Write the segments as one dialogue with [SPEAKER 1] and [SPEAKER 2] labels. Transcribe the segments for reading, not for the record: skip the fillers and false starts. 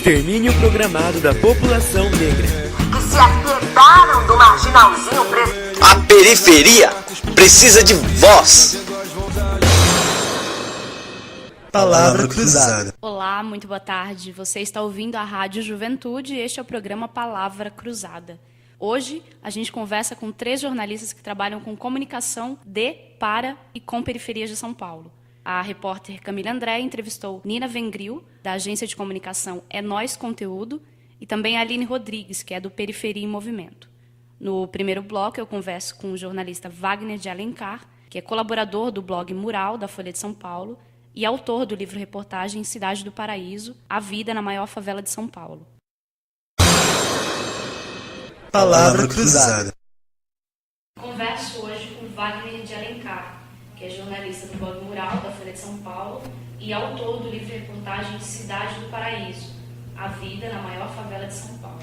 [SPEAKER 1] extermínio programado da população negra.
[SPEAKER 2] Que se apiedaram do marginalzinho preso.
[SPEAKER 3] A periferia precisa de voz.
[SPEAKER 4] Palavra Cruzada.
[SPEAKER 5] Olá, muito boa tarde. Você está ouvindo a Rádio Juventude e este é o programa Palavra Cruzada. Hoje, a gente conversa com 3 jornalistas que trabalham com comunicação de, para e com periferias de São Paulo. A repórter Camila André entrevistou Nina Vengril, da agência de comunicação É Nós Conteúdo, e também a Aline Rodrigues, que é do Periferia em Movimento. No primeiro bloco, eu converso com o jornalista Wagner de Alencar, que é colaborador do blog Mural, da Folha de São Paulo, e autor do livro-reportagem Cidade do Paraíso, A Vida na Maior Favela de São Paulo.
[SPEAKER 4] Palavra Cruzada.
[SPEAKER 5] Converso hoje com Wagner de Alencar, que é jornalista do blog Mural, da Folha de São Paulo, e autor do livro-reportagem Cidade do Paraíso, A Vida na Maior Favela de São Paulo.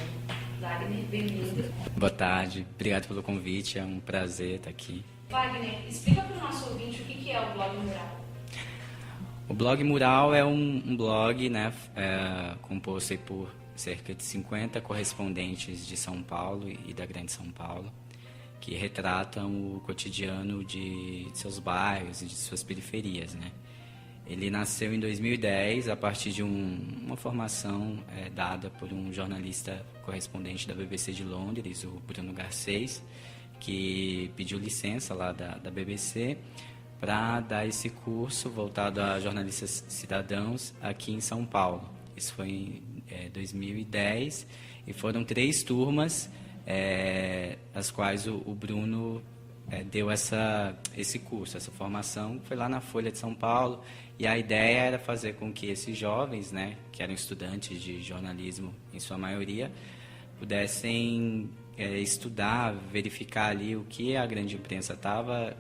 [SPEAKER 5] Wagner, bem-vindo.
[SPEAKER 6] Boa tarde, obrigado pelo convite, é um prazer estar aqui.
[SPEAKER 5] Wagner, explica para o nosso ouvinte o que é o blog Mural.
[SPEAKER 6] O blog Mural é um blog, né, composto aí por cerca de 50 correspondentes de São Paulo e da Grande São Paulo, que retratam o cotidiano de seus bairros e de suas periferias, né? Ele nasceu em 2010 a partir de uma formação dada por um jornalista correspondente da BBC de Londres, o Bruno Garcês, que pediu licença lá da BBC para dar esse curso voltado a jornalistas cidadãos aqui em São Paulo. Isso foi em 2010 e foram 3 turmas, as quais o Bruno deu esse curso, essa formação. Foi lá na Folha de São Paulo e a ideia era fazer com que esses jovens, né, que eram estudantes de jornalismo em sua maioria, pudessem estudar, verificar ali o que a grande imprensa estava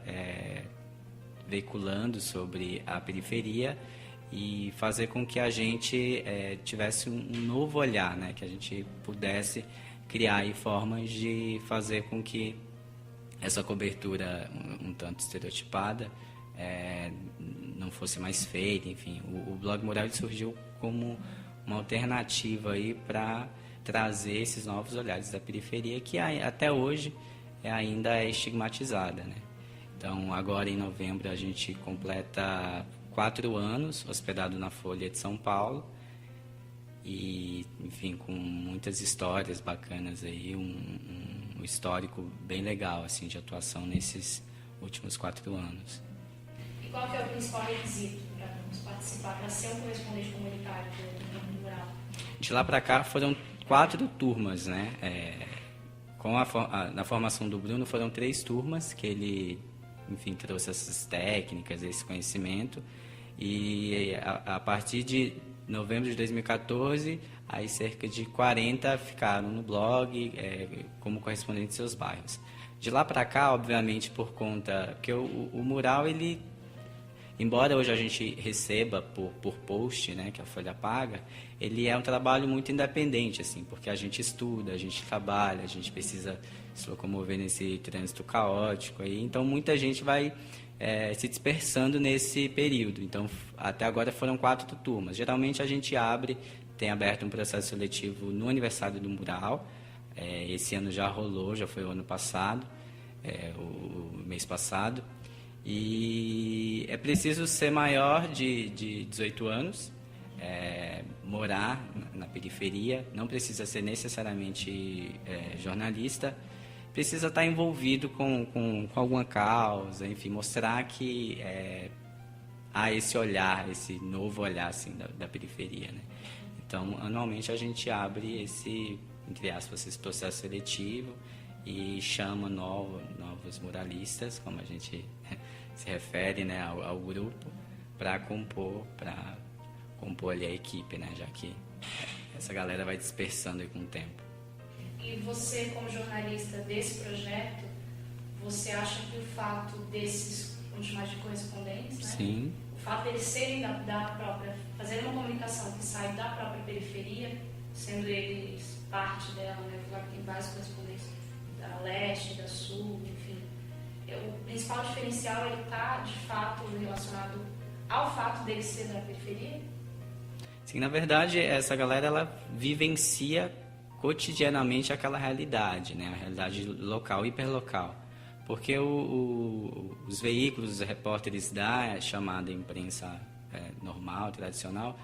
[SPEAKER 6] veiculando sobre a periferia e fazer com que a gente tivesse um novo olhar, né? Que a gente pudesse criar aí formas de fazer com que essa cobertura um tanto estereotipada não fosse mais feita. Enfim, o blog Mural surgiu como uma alternativa aí para trazer esses novos olhares da periferia que até hoje ainda é estigmatizada, né? Então, agora em novembro a gente completa 4 anos hospedado na Folha de São Paulo e, enfim, com muitas histórias bacanas aí, um histórico bem legal assim de atuação nesses últimos 4 anos.
[SPEAKER 5] E qual que é o principal requisito para participar, para ser um correspondente comunitário do Mural?
[SPEAKER 6] De lá para cá foram 4 turmas, né? Na formação do Bruno foram 3 turmas que ele, enfim, trouxe essas técnicas, esse conhecimento, e a partir de novembro de 2014, aí cerca de 40 ficaram no blog como correspondentes de seus bairros. De lá para cá, obviamente, por conta que o Mural, ele, embora hoje a gente receba por post, né, que a Folha paga, ele é um trabalho muito independente, assim, porque a gente estuda, a gente trabalha, a gente precisa se locomover nesse trânsito caótico aí, então muita gente vai se dispersando nesse período. Então, até agora foram 4 turmas. Geralmente a gente tem aberto um processo seletivo no aniversário do Mural. Esse ano já rolou, já foi o ano passado, o mês passado. E é preciso ser maior de 18 anos, morar na periferia, não precisa ser necessariamente jornalista, precisa estar envolvido com alguma causa, enfim, mostrar que há esse olhar, esse novo olhar assim, da periferia, né? Então, anualmente a gente abre entre aspas, esse processo seletivo e chama novos muralistas, como a gente se refere, né, ao grupo, para compor ali a equipe, né, já que essa galera vai dispersando aí com o tempo.
[SPEAKER 5] E você, como jornalista desse projeto, você acha que o fato desses, vamos chamar de correspondentes, né?
[SPEAKER 6] Sim.
[SPEAKER 5] O fato deles serem da própria, fazer uma comunicação que sai da própria periferia, sendo eles parte dela, né? Claro que tem vários correspondentes da leste, da sul, enfim. O principal diferencial, ele está, de fato, relacionado ao fato deles ser da periferia?
[SPEAKER 6] Assim, na verdade, essa galera ela vivencia cotidianamente aquela realidade, né? A realidade local, hiperlocal. Porque os veículos, os repórteres da chamada imprensa normal, tradicional,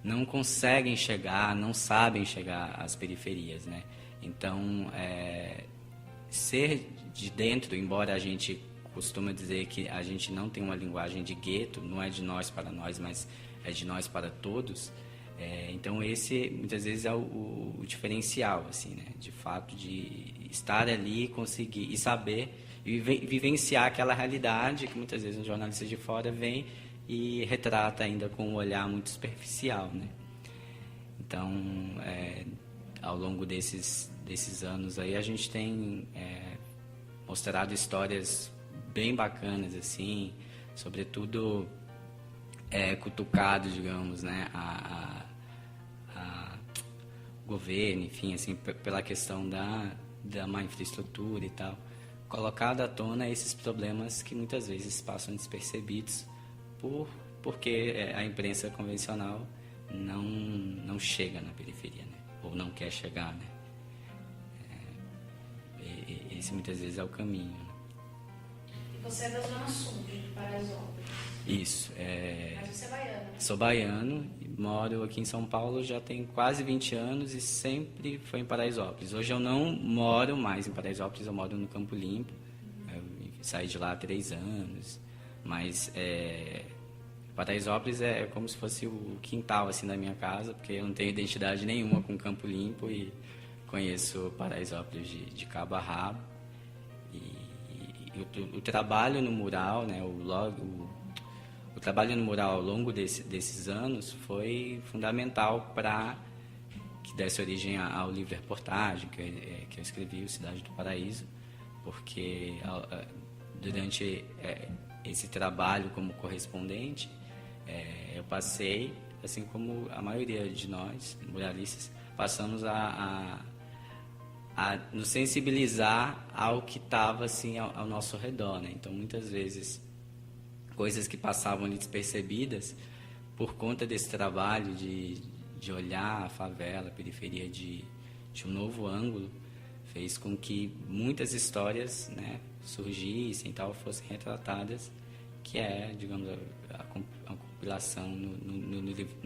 [SPEAKER 6] não conseguem chegar, não sabem chegar às periferias, né? Então, ser de dentro, embora a gente costuma dizer que a gente não tem uma linguagem de gueto, não é de nós para nós, mas é de nós para todos. Então esse muitas vezes é o diferencial, assim, né? De fato de estar ali, conseguir e saber e vivenciar aquela realidade que muitas vezes um jornalista de fora vem e retrata ainda com um olhar muito superficial, né? Então, ao longo desses anos aí a gente tem mostrado histórias bem bacanas, assim, sobretudo cutucado, digamos, né, a governo, enfim, assim, pela questão da má infraestrutura e tal, colocado à tona esses problemas que muitas vezes passam despercebidos porque a imprensa convencional não chega na periferia, né, ou não quer chegar, né. Esse muitas vezes é o caminho.
[SPEAKER 5] E você é da Zona Sul, de Paraisópolis? Isso. Mas você é baiano, né?
[SPEAKER 6] Sou baiano, moro aqui em São Paulo já tem quase 20 anos e sempre foi em Paraisópolis. Hoje eu não moro mais em Paraisópolis, eu moro no Campo Limpo. Eu saí de lá há 3 anos, mas Paraisópolis é como se fosse o quintal assim, da minha casa, porque eu não tenho identidade nenhuma com Campo Limpo e conheço Paraisópolis de cabo a rabo. O trabalho no mural, né, o trabalho no mural ao longo desses anos foi fundamental para que desse origem ao livro-reportagem que eu escrevi, o Cidade do Paraíso, porque durante esse trabalho como correspondente, eu passei, assim como a maioria de nós, muralistas, passamos a nos sensibilizar ao que estava assim, ao nosso redor, né? Então, muitas vezes, coisas que passavam ali despercebidas, por conta desse trabalho de olhar a favela, a periferia de um novo ângulo, fez com que muitas histórias, né, surgissem e tal, fossem retratadas, que digamos, a compilação no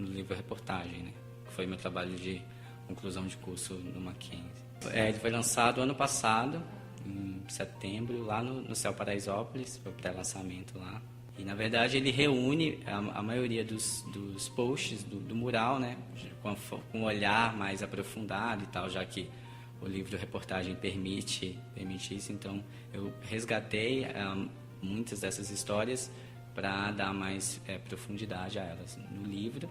[SPEAKER 6] livro-reportagem, né? Que foi meu trabalho de conclusão de curso no Mackenzie. Ele foi lançado ano passado, em setembro, lá no Céu Paraisópolis, foi o pré-lançamento lá. E, na verdade, ele reúne a maioria dos posts do mural, né, com um olhar mais aprofundado e tal, já que o livro-reportagem permite isso. Então, eu resgatei muitas dessas histórias para dar mais profundidade a elas no livro.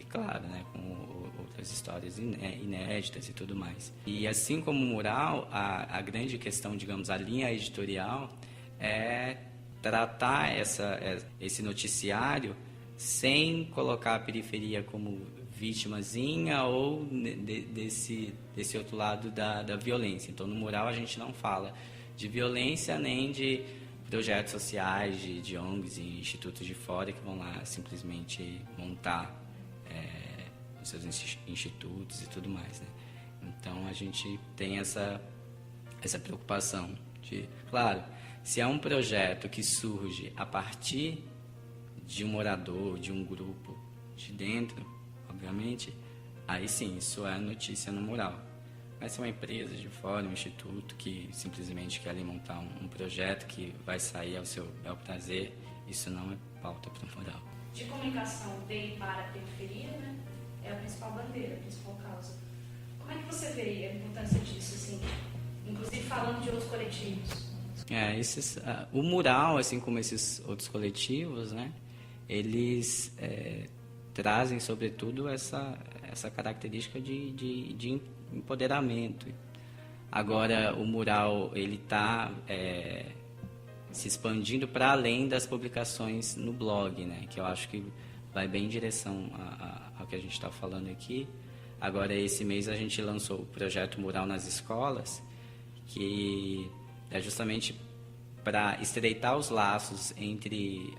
[SPEAKER 6] E, claro, né, com outras histórias inéditas e tudo mais. E assim como o mural, a grande questão, digamos, a linha editorial é tratar esse noticiário sem colocar a periferia como vítimazinha ou desse outro lado da violência. Então, no mural a gente não fala de violência nem de projetos sociais, de ONGs e institutos de fora que vão lá simplesmente montar seus institutos e tudo mais, né? Então a gente tem essa preocupação de, claro, se é um projeto que surge a partir de um morador, de um grupo de dentro, obviamente, aí sim, isso é notícia no mural. Mas se é uma empresa de fora, um instituto que simplesmente quer ali montar um projeto que vai sair ao seu bel prazer, isso não é pauta para o mural.
[SPEAKER 5] De comunicação de e para a periferia, né? É a principal bandeira, a principal causa. Como é que você vê a importância disso, assim, inclusive falando de outros coletivos?
[SPEAKER 6] O mural, assim como esses outros coletivos, né, eles trazem, sobretudo, essa característica de empoderamento. Agora, o mural ele está se expandindo para além das publicações no blog, né, que eu acho que vai bem em direção ao que a gente está falando aqui. Agora, esse mês, a gente lançou o projeto Mural nas Escolas, que é justamente para estreitar os laços entre,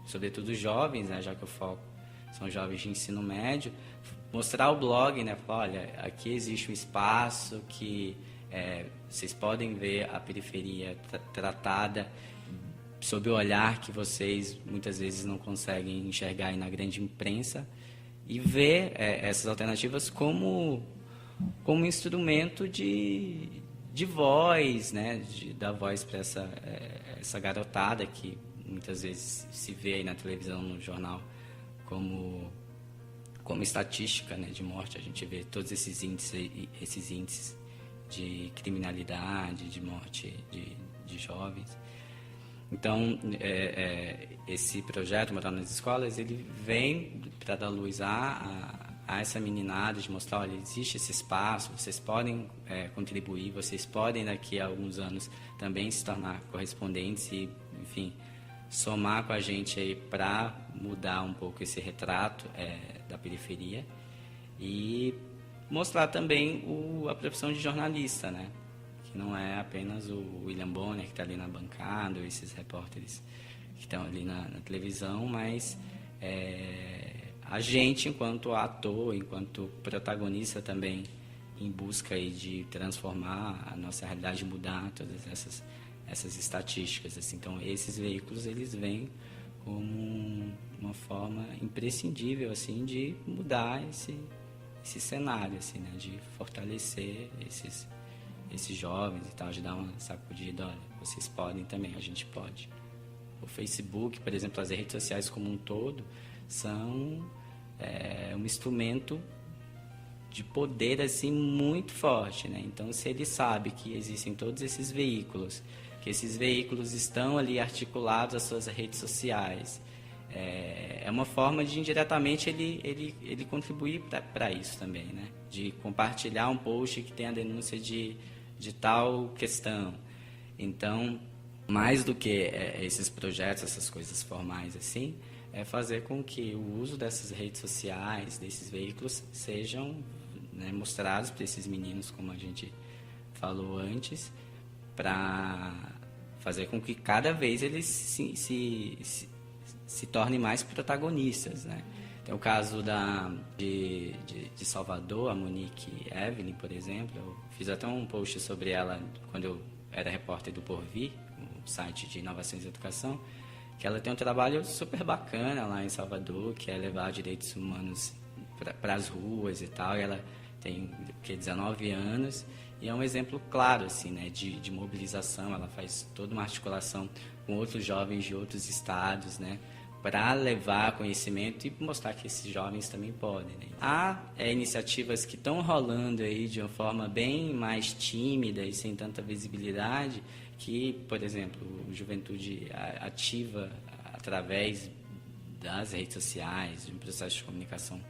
[SPEAKER 6] sobretudo, os jovens, né, já que o foco são jovens de ensino médio, mostrar o blog, né? Falar, olha, aqui existe um espaço que vocês podem ver a periferia tratada sob o olhar que vocês muitas vezes não conseguem enxergar aí na grande imprensa, e ver essas alternativas como instrumento de voz, né? Dar voz para essa garotada que muitas vezes se vê aí na televisão, no jornal, como estatística, né, de morte. A gente vê todos esses índices de criminalidade, de morte de jovens. Então, esse projeto, Morar nas Escolas, ele vem para dar luz a essa meninada, de mostrar, olha, existe esse espaço, vocês podem contribuir, vocês podem, daqui a alguns anos, também se tornar correspondentes e, enfim, somar com a gente aí para mudar um pouco esse retrato da periferia, e mostrar também a profissão de jornalista, né? Que não é apenas o William Bonner que está ali na bancada, ou esses repórteres que estão ali na televisão, mas a gente, enquanto ator, enquanto protagonista também, em busca aí de transformar a nossa realidade, mudar todas essas estatísticas, assim. Então, esses veículos, eles vêm como uma forma imprescindível, assim, de mudar esse cenário, assim, né? De fortalecer esses jovens e tal, de dar uma sacudida, olha, vocês podem também, a gente pode. O Facebook, por exemplo, as redes sociais como um todo, são um instrumento de poder, assim, muito forte, né? Então, se ele sabe que existem todos esses veículos, que esses veículos estão ali articulados às suas redes sociais, é uma forma de, indiretamente, ele contribuir para isso também, né? De compartilhar um post que tem a denúncia de tal questão. Então, mais do que esses projetos, essas coisas formais assim, é fazer com que o uso dessas redes sociais, desses veículos, sejam, né, mostrados para esses meninos, como a gente falou antes, para fazer com que cada vez eles se tornem mais protagonistas, né? Tem o caso de Salvador, a Monique Evelyn, por exemplo. Eu fiz até um post sobre ela quando eu era repórter do Porvir, o site de inovações e educação, que ela tem um trabalho super bacana lá em Salvador, que é levar direitos humanos para as ruas e tal. E ela tem 19 anos e é um exemplo claro, assim, né, de mobilização. Ela faz toda uma articulação com outros jovens de outros estados, né, para levar conhecimento e mostrar que esses jovens também podem, né? Há iniciativas que estão rolando aí de uma forma bem mais tímida e sem tanta visibilidade, que, por exemplo, o Juventude Ativa, através das redes sociais, de um processo de comunicação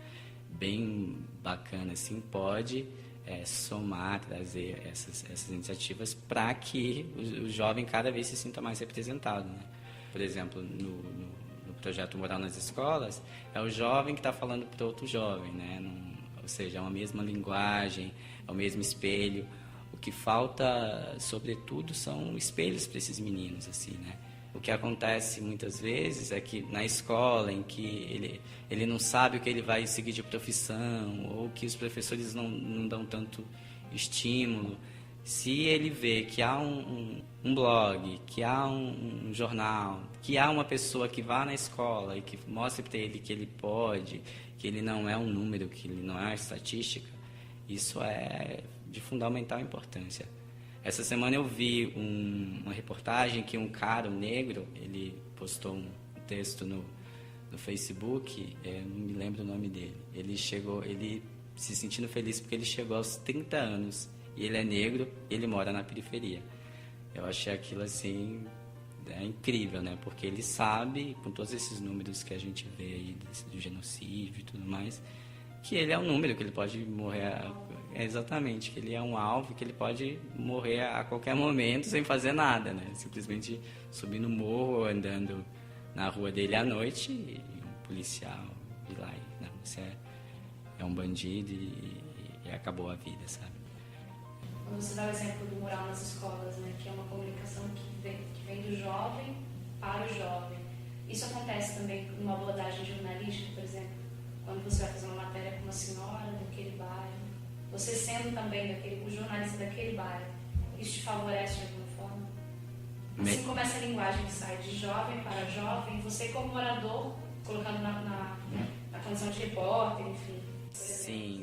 [SPEAKER 6] bem bacana, assim, pode somar, trazer essas iniciativas para que o jovem cada vez se sinta mais representado, né? Por exemplo, no projeto Morar nas Escolas, é o jovem que está falando para outro jovem, né? Ou seja, é uma mesma linguagem, é o mesmo espelho. O que falta, sobretudo, são espelhos para esses meninos, assim, né? O que acontece muitas vezes é que na escola, em que ele não sabe o que ele vai seguir de profissão, ou que os professores não dão tanto estímulo, se ele vê que há um blog, que há um jornal, que há uma pessoa que vá na escola e que mostre para ele que ele pode, que ele não é um número, que ele não é uma estatística, isso é de fundamental importância. Essa semana eu vi uma reportagem que um cara, um negro, ele postou um texto no Facebook, não me lembro o nome dele. Ele se sentindo feliz porque ele chegou aos 30 anos e ele é negro e ele mora na periferia. Eu achei aquilo, assim, incrível, né? Porque ele sabe, com todos esses números que a gente vê aí do genocídio e tudo mais, que ele é um número, que ele pode morrer, exatamente, que ele é um alvo, que ele pode morrer a qualquer momento sem fazer nada, né? Simplesmente subir no morro, andando na rua dele à noite, e um policial ir lá e, não, você é um bandido e acabou a vida, sabe?
[SPEAKER 5] Quando você dá o exemplo do Morar nas Escolas, né, que é uma comunicação que vem do jovem para o jovem, isso acontece também numa abordagem jornalística, por exemplo? quando você vai fazer uma matéria com uma senhora daquele bairro, você sendo também o jornalista daquele bairro, isso te favorece de alguma forma? Assim como essa linguagem que sai de jovem para jovem, você como morador, colocando na condição de repórter, enfim.
[SPEAKER 6] Sim.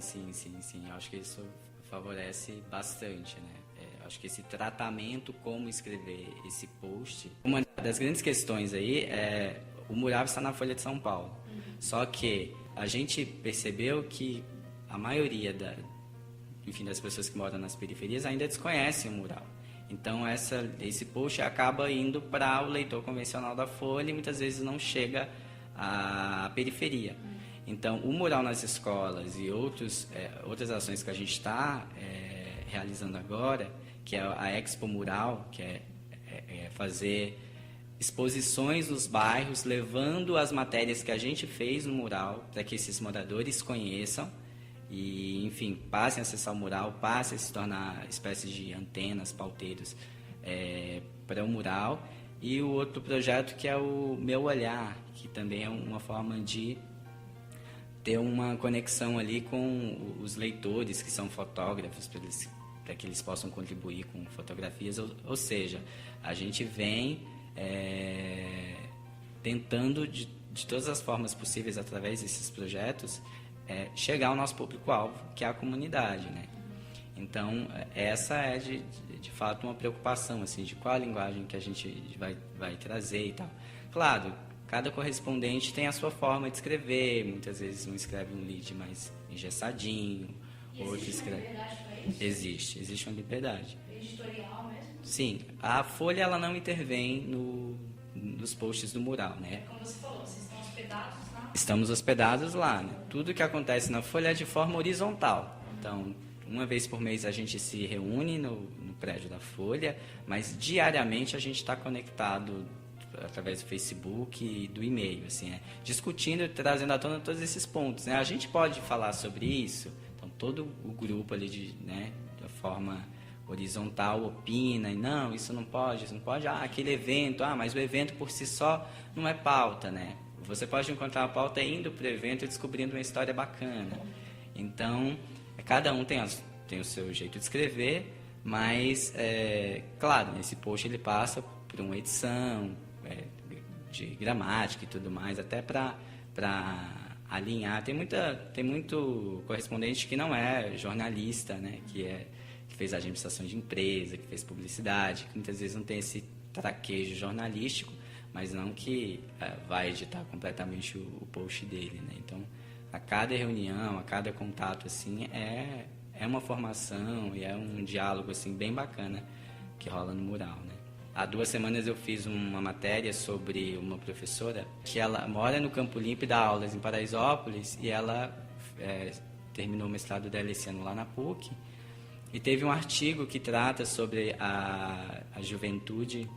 [SPEAKER 6] Eu acho que isso favorece bastante, né? Acho que esse tratamento, como escrever esse post. Uma das grandes questões aí é o mural está na Folha de São Paulo. Só que a gente percebeu que a maioria das pessoas que moram nas periferias ainda desconhecem o mural. Então esse post acaba indo para o leitor convencional da Folha e muitas vezes não chega à periferia. Então o mural nas escolas e outras ações que a gente está realizando agora, que é a Expo Mural, que é fazer exposições nos bairros, levando as matérias que a gente fez no mural, para que esses moradores conheçam e, enfim, passem a acessar o mural, passem a se tornar espécies de antenas, pauteiros para o mural. E o outro projeto que é o Meu Olhar, que também é uma forma de ter uma conexão ali com os leitores que são fotógrafos, para que eles possam contribuir com fotografias, ou seja, a gente vem tentando de todas as formas possíveis, através desses projetos, chegar ao nosso público-alvo, que é a comunidade, né? Então, essa é de fato uma preocupação, assim, de qual a linguagem que a gente vai trazer e tal. Claro, cada correspondente tem a sua forma de escrever, muitas vezes um escreve um lead mais engessadinho, outro escreve... Existe uma liberdade.
[SPEAKER 5] Editorial mesmo?
[SPEAKER 6] Sim, a Folha ela não intervém nos posts do mural, né?
[SPEAKER 5] Como você falou, vocês estão hospedados lá?
[SPEAKER 6] Estamos hospedados lá, né? Tudo que acontece na Folha é de forma horizontal. Então, uma vez por mês a gente se reúne no prédio da Folha, mas diariamente a gente está conectado através do Facebook e do e-mail, assim, discutindo e trazendo à tona todos esses pontos, né? A gente pode falar sobre isso. Todo o grupo ali, da forma horizontal, opina, e não, isso não pode, aquele evento, mas o evento por si só não é pauta, né? Você pode encontrar a pauta indo para o evento e descobrindo uma história bacana. Então, cada um tem o seu jeito de escrever, mas, claro, nesse post ele passa por uma edição de gramática e tudo mais, até para alinhar. Tem muito correspondente que não é jornalista, né? Que fez administração de empresa, que fez publicidade, que muitas vezes não tem esse traquejo jornalístico, mas não que vai editar completamente o post dele, né? Então, a cada reunião, a cada contato, assim, é uma formação e é um diálogo, assim, bem bacana que rola no mural, né? Há 2 semanas eu fiz uma matéria sobre uma professora que ela mora no Campo Limpo e dá aulas em Paraisópolis, e ela terminou o mestrado dela esse ano lá na PUC, e teve um artigo que trata sobre a juventude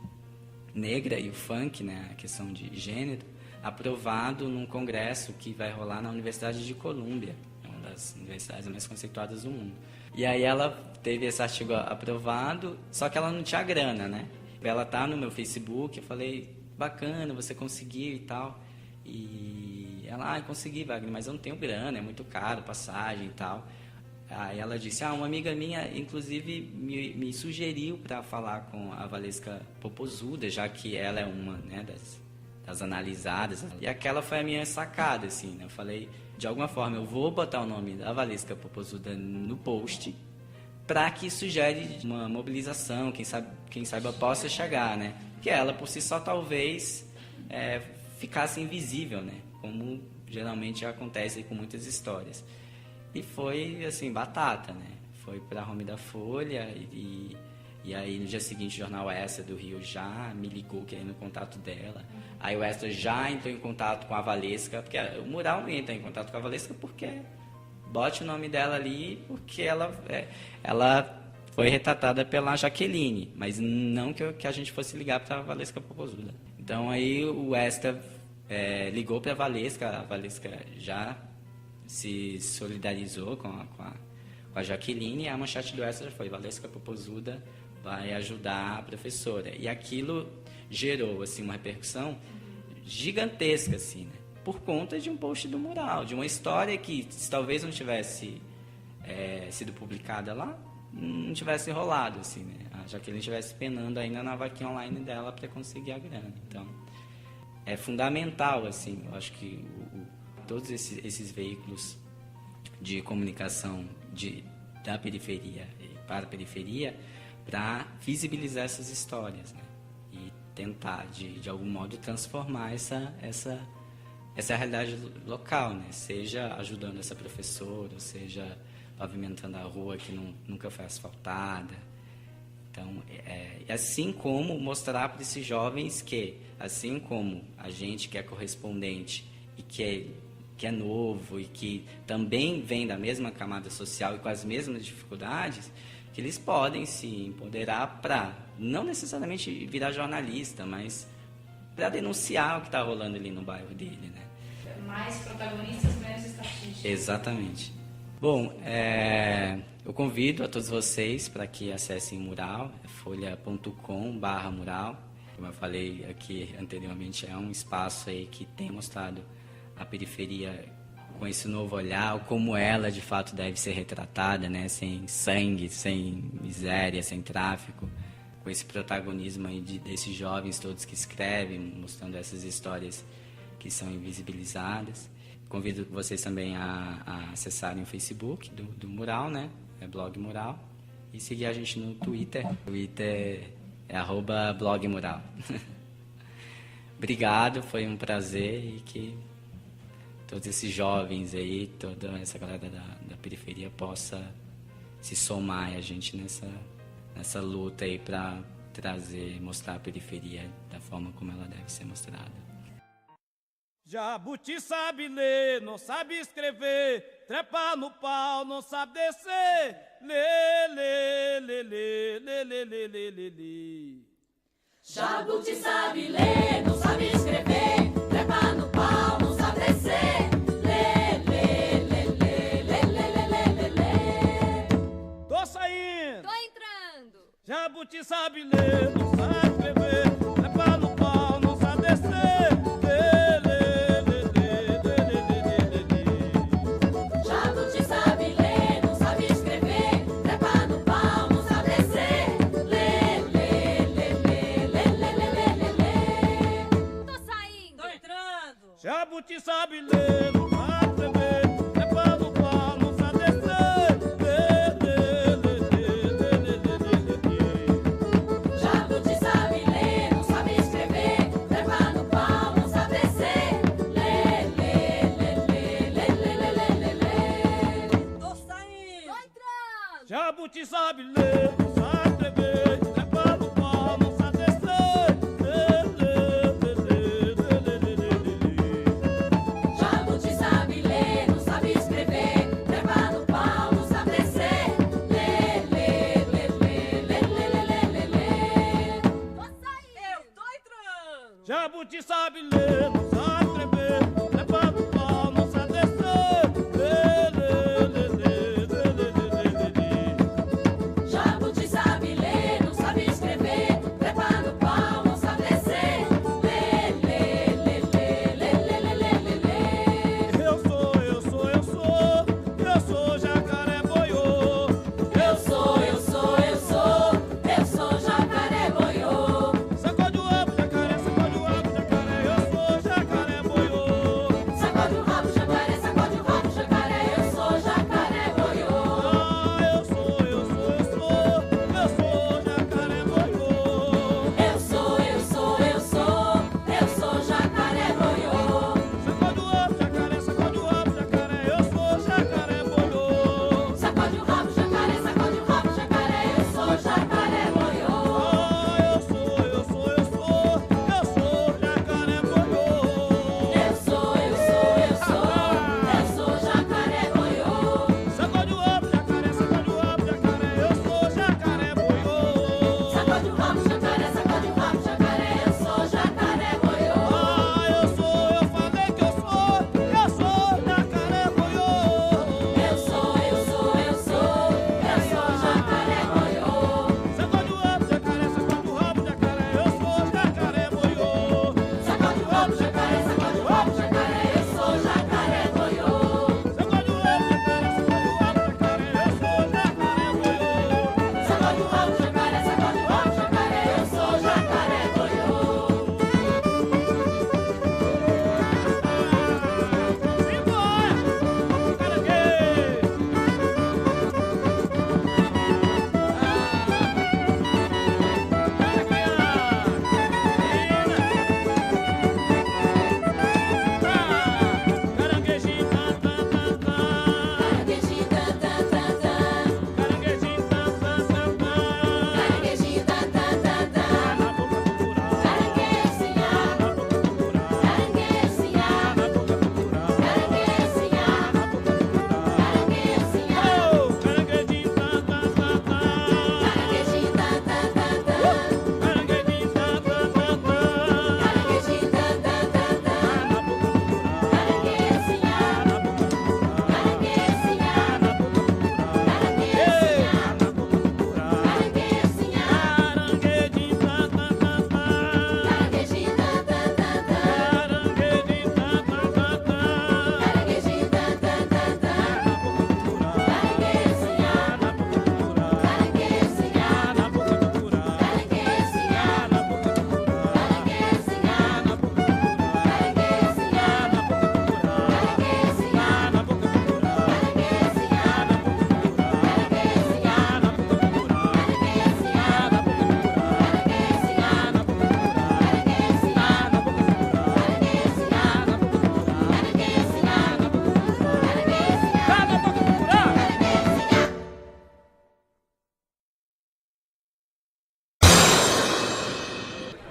[SPEAKER 6] negra e o funk, né, a questão de gênero, aprovado num congresso que vai rolar na Universidade de Colômbia, uma das universidades mais conceituadas do mundo. E aí ela teve esse artigo aprovado, só que ela não tinha grana, né? Ela tá no meu Facebook, eu falei, bacana, você conseguiu e tal. E ela, consegui, Wagner, mas eu não tenho grana, é muito caro, passagem e tal. Aí ela disse, uma amiga minha, inclusive, me sugeriu para falar com a Valesca Popozuda, já que ela é uma, né, das analisadas. E aquela foi a minha sacada, assim, né? Eu falei, de alguma forma, eu vou botar o nome da Valesca Popozuda no post, para que isso gere uma mobilização, quem saiba possa chegar, né? Que ela, por si só, talvez ficasse invisível, né? Como geralmente acontece com muitas histórias. E foi, assim, batata, né? Foi para a home da Folha e aí, no dia seguinte, o jornal Extra do Rio já me ligou querendo o contato dela. Aí o Extra já entrou em contato com a Valesca, porque o mural não entra em contato com a Valesca porque... bote o nome dela ali, porque ela foi retratada pela Jaqueline, mas não que a gente fosse ligar para a Valesca Popozuda. Então, aí o Extra ligou para a Valesca já se solidarizou com a Jaqueline, e a manchete do Extra foi: Valesca Popozuda vai ajudar a professora. E aquilo gerou, assim, uma repercussão gigantesca, assim, né? por conta de um post do mural, de uma história que, se talvez não tivesse sido publicada lá, não tivesse rolado, assim, né? A Jaqueline estivesse penando ainda na vaquinha online dela para conseguir a grana. Então, é fundamental, assim, eu acho que todos esses veículos de comunicação da periferia para a periferia, para visibilizar essas histórias, né? E tentar, de algum modo, transformar essa realidade local, né? Seja ajudando essa professora, seja pavimentando a rua que nunca foi asfaltada. Então, assim como mostrar para esses jovens que, assim como a gente que é correspondente e que é novo e que também vem da mesma camada social e com as mesmas dificuldades, que eles podem se empoderar para, não necessariamente virar jornalista, mas para denunciar o que está rolando ali no bairro dele, né?
[SPEAKER 5] Mais protagonistas, menos estatísticas.
[SPEAKER 6] Exatamente. Bom, eu convido a todos vocês para que acessem o mural, folha.com/mural. Como eu falei aqui anteriormente, é um espaço aí que tem mostrado a periferia com esse novo olhar, como ela de fato deve ser retratada, né? Sem sangue, sem miséria, sem tráfico, com esse protagonismo aí desses jovens todos que escrevem, mostrando essas histórias que são invisibilizadas. Convido vocês também a acessarem o Facebook do Mural, né? É Blog Mural. E seguir a gente no Twitter. Twitter é @blogmural. Obrigado, foi um prazer e que todos esses jovens aí, toda essa galera da periferia possa se somar a gente nessa luta aí para mostrar a periferia da forma como ela deve ser mostrada.
[SPEAKER 7] Jabuti sabe ler, não sabe escrever, trepa no pau, não sabe descer. Lê, lê, lê, lê, lê, lê, lê, lê, lê, lê.
[SPEAKER 8] Jabuti sabe ler, não sabe escrever, trepa no pau, não sabe descer. Lê, lê, lê, lê, lê, lê, lê, lê, lê.
[SPEAKER 7] Tô saindo.
[SPEAKER 8] Tô entrando.
[SPEAKER 7] Jabuti sabe ler, não sabe escrever, trepa no pau, não sabe descer. Jabuti sabe ler, não sabe escrever, trepa no pau, não sabe descer. Lê, lê, lê, lê, lê, lê, lê, lê.
[SPEAKER 8] Jabuti sabe ler, não sabe escrever, trepa no pau, não sabe descer. Lê, lê, lê, lê, lê, lê, lê, lê, lê. Tô saindo. Tô entrando.
[SPEAKER 7] Jabuti sabe ler, não sabe escrever, trepa no pau, não sabe descer. Lê, lê, lê, lê, lê, lê, lê, lê.
[SPEAKER 8] Jabuti sabe ler, não sabe escrever, trepa no pau, não sabe descer. Lê, lê, lê, lê, lê, lê, lê, lê, lê. Tô saindo. Eu tô entrando.
[SPEAKER 7] Jabuti sabe ler, não sabe escrever, trepa no pau, não sabe descer. Lê, lê, lê, lê, lê, lê, lê, lê, lê.
[SPEAKER 8] Jabuti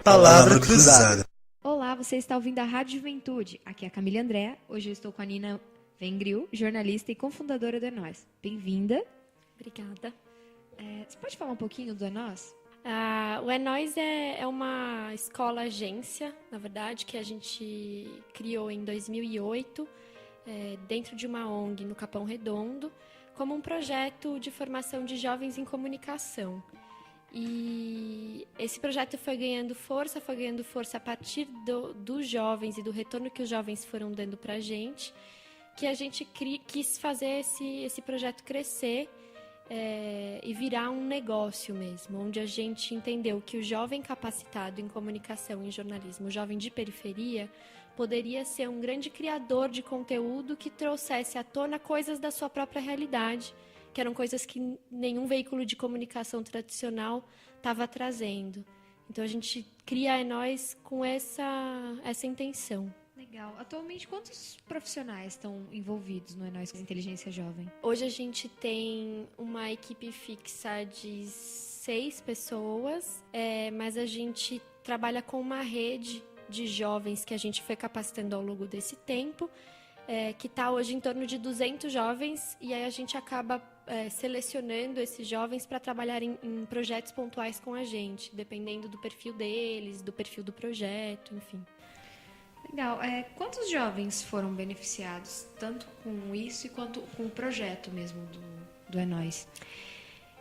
[SPEAKER 4] Palavra cruzada.
[SPEAKER 9] Olá, você está ouvindo a Rádio Juventude. Aqui é a Camila André. Hoje eu estou com a Nina Vengril, jornalista e cofundadora do Enós. Bem-vinda.
[SPEAKER 10] Obrigada.
[SPEAKER 9] Você pode falar um pouquinho do Enós?
[SPEAKER 10] O Enós é uma escola-agência, na verdade, que a gente criou em 2008, dentro de uma ONG no Capão Redondo, como um projeto de formação de jovens em comunicação. E esse projeto foi ganhando força a partir dos jovens e do retorno que os jovens foram dando para a gente, que a gente quis fazer esse projeto crescer e virar um negócio mesmo, onde a gente entendeu que o jovem capacitado em comunicação e jornalismo, o jovem de periferia, poderia ser um grande criador de conteúdo que trouxesse à tona coisas da sua própria realidade, que eram coisas que nenhum veículo de comunicação tradicional estava trazendo. Então a gente cria a Enós com essa intenção.
[SPEAKER 9] Legal. Atualmente, quantos profissionais estão envolvidos no Enós Inteligência Jovem?
[SPEAKER 10] Hoje a gente tem uma equipe fixa de 6 pessoas, mas a gente trabalha com uma rede de jovens que a gente foi capacitando ao longo desse tempo, que está hoje em torno de 200 jovens, e aí a gente acaba selecionando esses jovens para trabalhar em projetos pontuais com a gente, dependendo do perfil deles, do perfil do projeto, enfim.
[SPEAKER 9] Legal. Quantos jovens foram beneficiados, tanto com isso quanto com o projeto mesmo do Enós?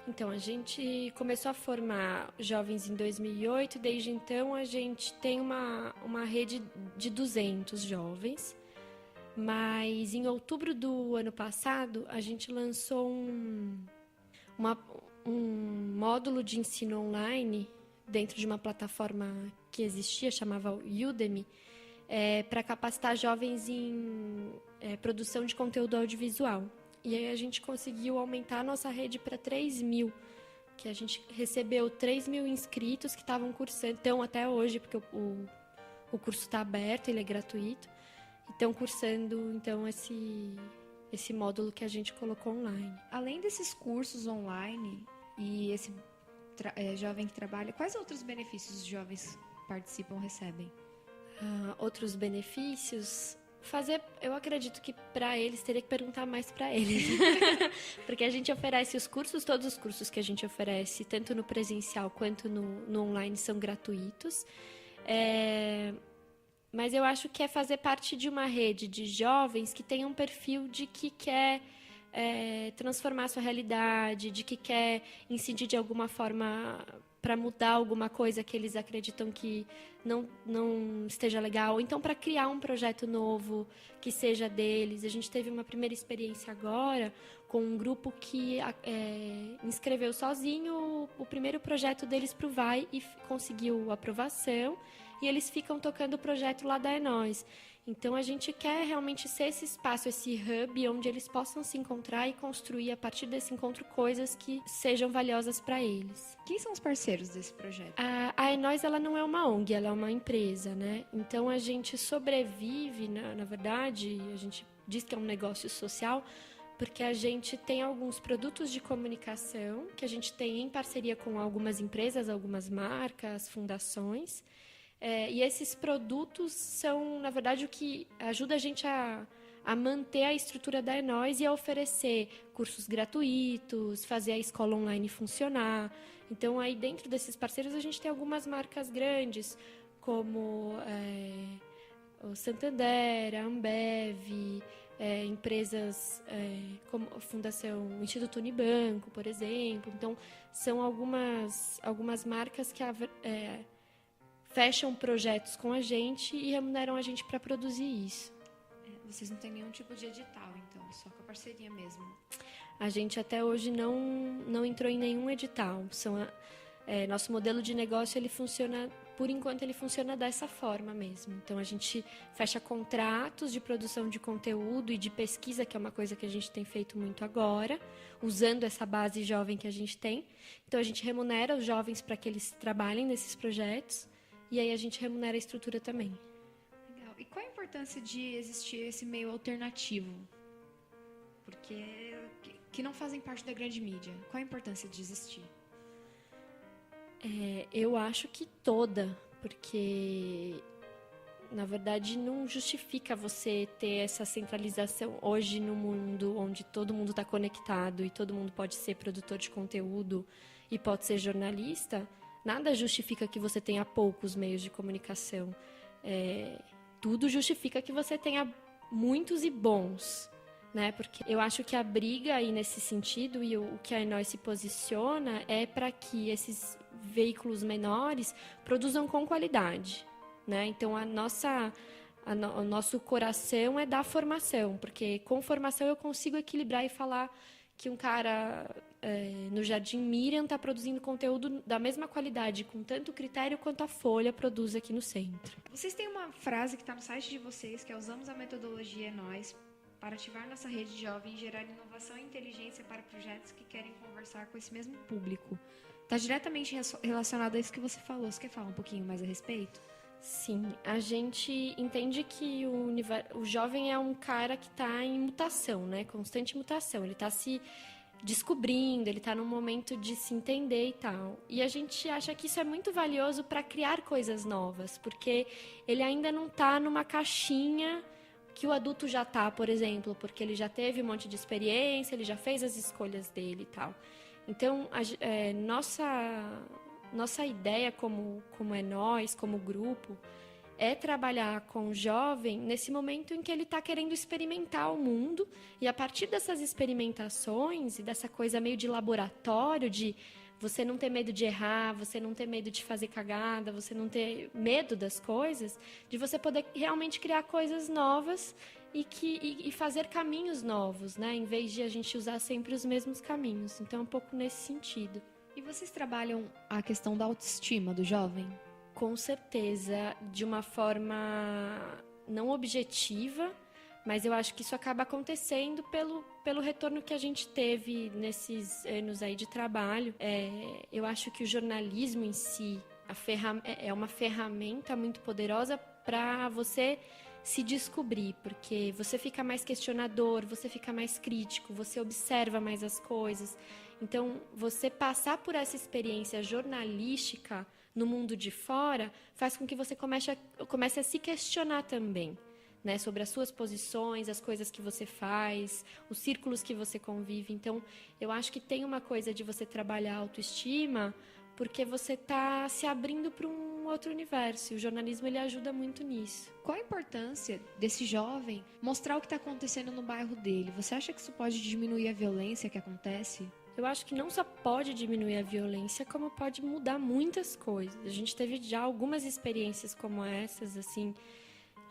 [SPEAKER 10] Então, a gente começou a formar jovens em 2008, desde então a gente tem uma rede de 200 jovens, mas em outubro do ano passado a gente lançou um módulo de ensino online dentro de uma plataforma que existia, chamava Udemy, para capacitar jovens em produção de conteúdo audiovisual. E aí a gente conseguiu aumentar a nossa rede para 3.000, que a gente recebeu 3.000 inscritos que estavam cursando, então até hoje, porque o curso está aberto, ele é gratuito, e estão cursando então esse módulo que a gente colocou online.
[SPEAKER 9] Além desses cursos online e esse jovem que trabalha, quais outros benefícios os jovens participam recebem?
[SPEAKER 10] Outros benefícios, eu acredito que para eles teria que perguntar mais para eles, porque a gente oferece todos os cursos que a gente oferece, tanto no presencial quanto no online, são gratuitos, mas eu acho que é fazer parte de uma rede de jovens que tem um perfil de que quer transformar a sua realidade, de que quer incidir de alguma forma para mudar alguma coisa que eles acreditam que não esteja legal, ou então para criar um projeto novo que seja deles. A gente teve uma primeira experiência agora com um grupo que inscreveu sozinho o primeiro projeto deles para o Vai e conseguiu aprovação, e eles ficam tocando o projeto lá da Enós. Então, a gente quer realmente ser esse espaço, esse hub, onde eles possam se encontrar e construir, a partir desse encontro, coisas que sejam valiosas para eles.
[SPEAKER 9] Quem são os parceiros desse projeto?
[SPEAKER 10] A Enós, ela não é uma ONG, ela é uma empresa, né? Então, a gente sobrevive, na verdade, a gente diz que é um negócio social, porque a gente tem alguns produtos de comunicação que a gente tem em parceria com algumas empresas, algumas marcas, fundações. E esses produtos são, na verdade, o que ajuda a gente a manter a estrutura da Enós e a oferecer cursos gratuitos, fazer a escola online funcionar. Então, aí dentro desses parceiros, a gente tem algumas marcas grandes, como o Santander, a Ambev, empresas como a Fundação Instituto Unibanco, por exemplo. Então, são algumas marcas que fecham projetos com a gente e remuneram a gente para produzir isso.
[SPEAKER 9] Vocês não têm nenhum tipo de edital, então, só com a parceria mesmo?
[SPEAKER 10] A gente até hoje não entrou em nenhum edital. Nosso modelo de negócio, ele funciona, por enquanto, ele funciona dessa forma mesmo. Então, a gente fecha contratos de produção de conteúdo e de pesquisa, que é uma coisa que a gente tem feito muito agora, usando essa base jovem que a gente tem. Então, a gente remunera os jovens para que eles trabalhem nesses projetos. E aí a gente remunera a estrutura também.
[SPEAKER 9] Legal. E qual a importância de existir esse meio alternativo? Porque que não fazem parte da grande mídia. Qual a importância de existir?
[SPEAKER 10] Eu acho que toda, porque na verdade não justifica você ter essa centralização hoje no mundo onde todo mundo está conectado e todo mundo pode ser produtor de conteúdo e pode ser jornalista. Nada justifica que você tenha poucos meios de comunicação. Tudo justifica que você tenha muitos e bons, né? Porque eu acho que a briga aí nesse sentido e o que a Enóis se posiciona é para que esses veículos menores produzam com qualidade, né? Então o nosso coração é da formação, porque com formação eu consigo equilibrar e falar que um cara no Jardim Miriam está produzindo conteúdo da mesma qualidade, com tanto critério quanto a Folha produz aqui no centro.
[SPEAKER 9] Vocês têm uma frase que está no site de vocês, que é: usamos a metodologia Enóis para ativar nossa rede de jovens e gerar inovação e inteligência para projetos que querem conversar com esse mesmo público. Está diretamente relacionado a isso que você falou. Você quer falar um pouquinho mais a respeito?
[SPEAKER 10] Sim, a gente entende que o jovem é um cara que está em mutação, né? Constante mutação. Ele está se descobrindo, ele está num momento de se entender e tal. E a gente acha que isso é muito valioso para criar coisas novas, porque ele ainda não está numa caixinha que o adulto já está, por exemplo, porque ele já teve um monte de experiência, ele já fez as escolhas dele e tal. Então, nossa ideia como Enóis, como grupo, é trabalhar com o jovem nesse momento em que ele está querendo experimentar o mundo, e a partir dessas experimentações e dessa coisa meio de laboratório, de você não ter medo de errar, você não ter medo de fazer cagada, você não ter medo das coisas, de você poder realmente criar coisas novas e fazer caminhos novos, né? Em vez de a gente usar sempre os mesmos caminhos. Então, é um pouco nesse sentido.
[SPEAKER 9] E vocês trabalham a questão da autoestima do jovem?
[SPEAKER 10] Com certeza, de uma forma não objetiva, mas eu acho que isso acaba acontecendo pelo retorno que a gente teve nesses anos aí de trabalho. Eu acho que o jornalismo em si é uma ferramenta muito poderosa para você se descobrir, porque você fica mais questionador, você fica mais crítico, você observa mais as coisas. Então, você passar por essa experiência jornalística no mundo de fora faz com que você comece a se questionar também, né, sobre as suas posições, as coisas que você faz, os círculos que você convive. Então, eu acho que tem uma coisa de você trabalhar a autoestima porque você está se abrindo para um outro universo. E o jornalismo ele ajuda muito nisso.
[SPEAKER 9] Qual a importância desse jovem mostrar o que está acontecendo no bairro dele? Você acha que isso pode diminuir a violência que acontece?
[SPEAKER 10] Eu acho que não só pode diminuir a violência, como pode mudar muitas coisas. A gente teve já algumas experiências como essas, assim,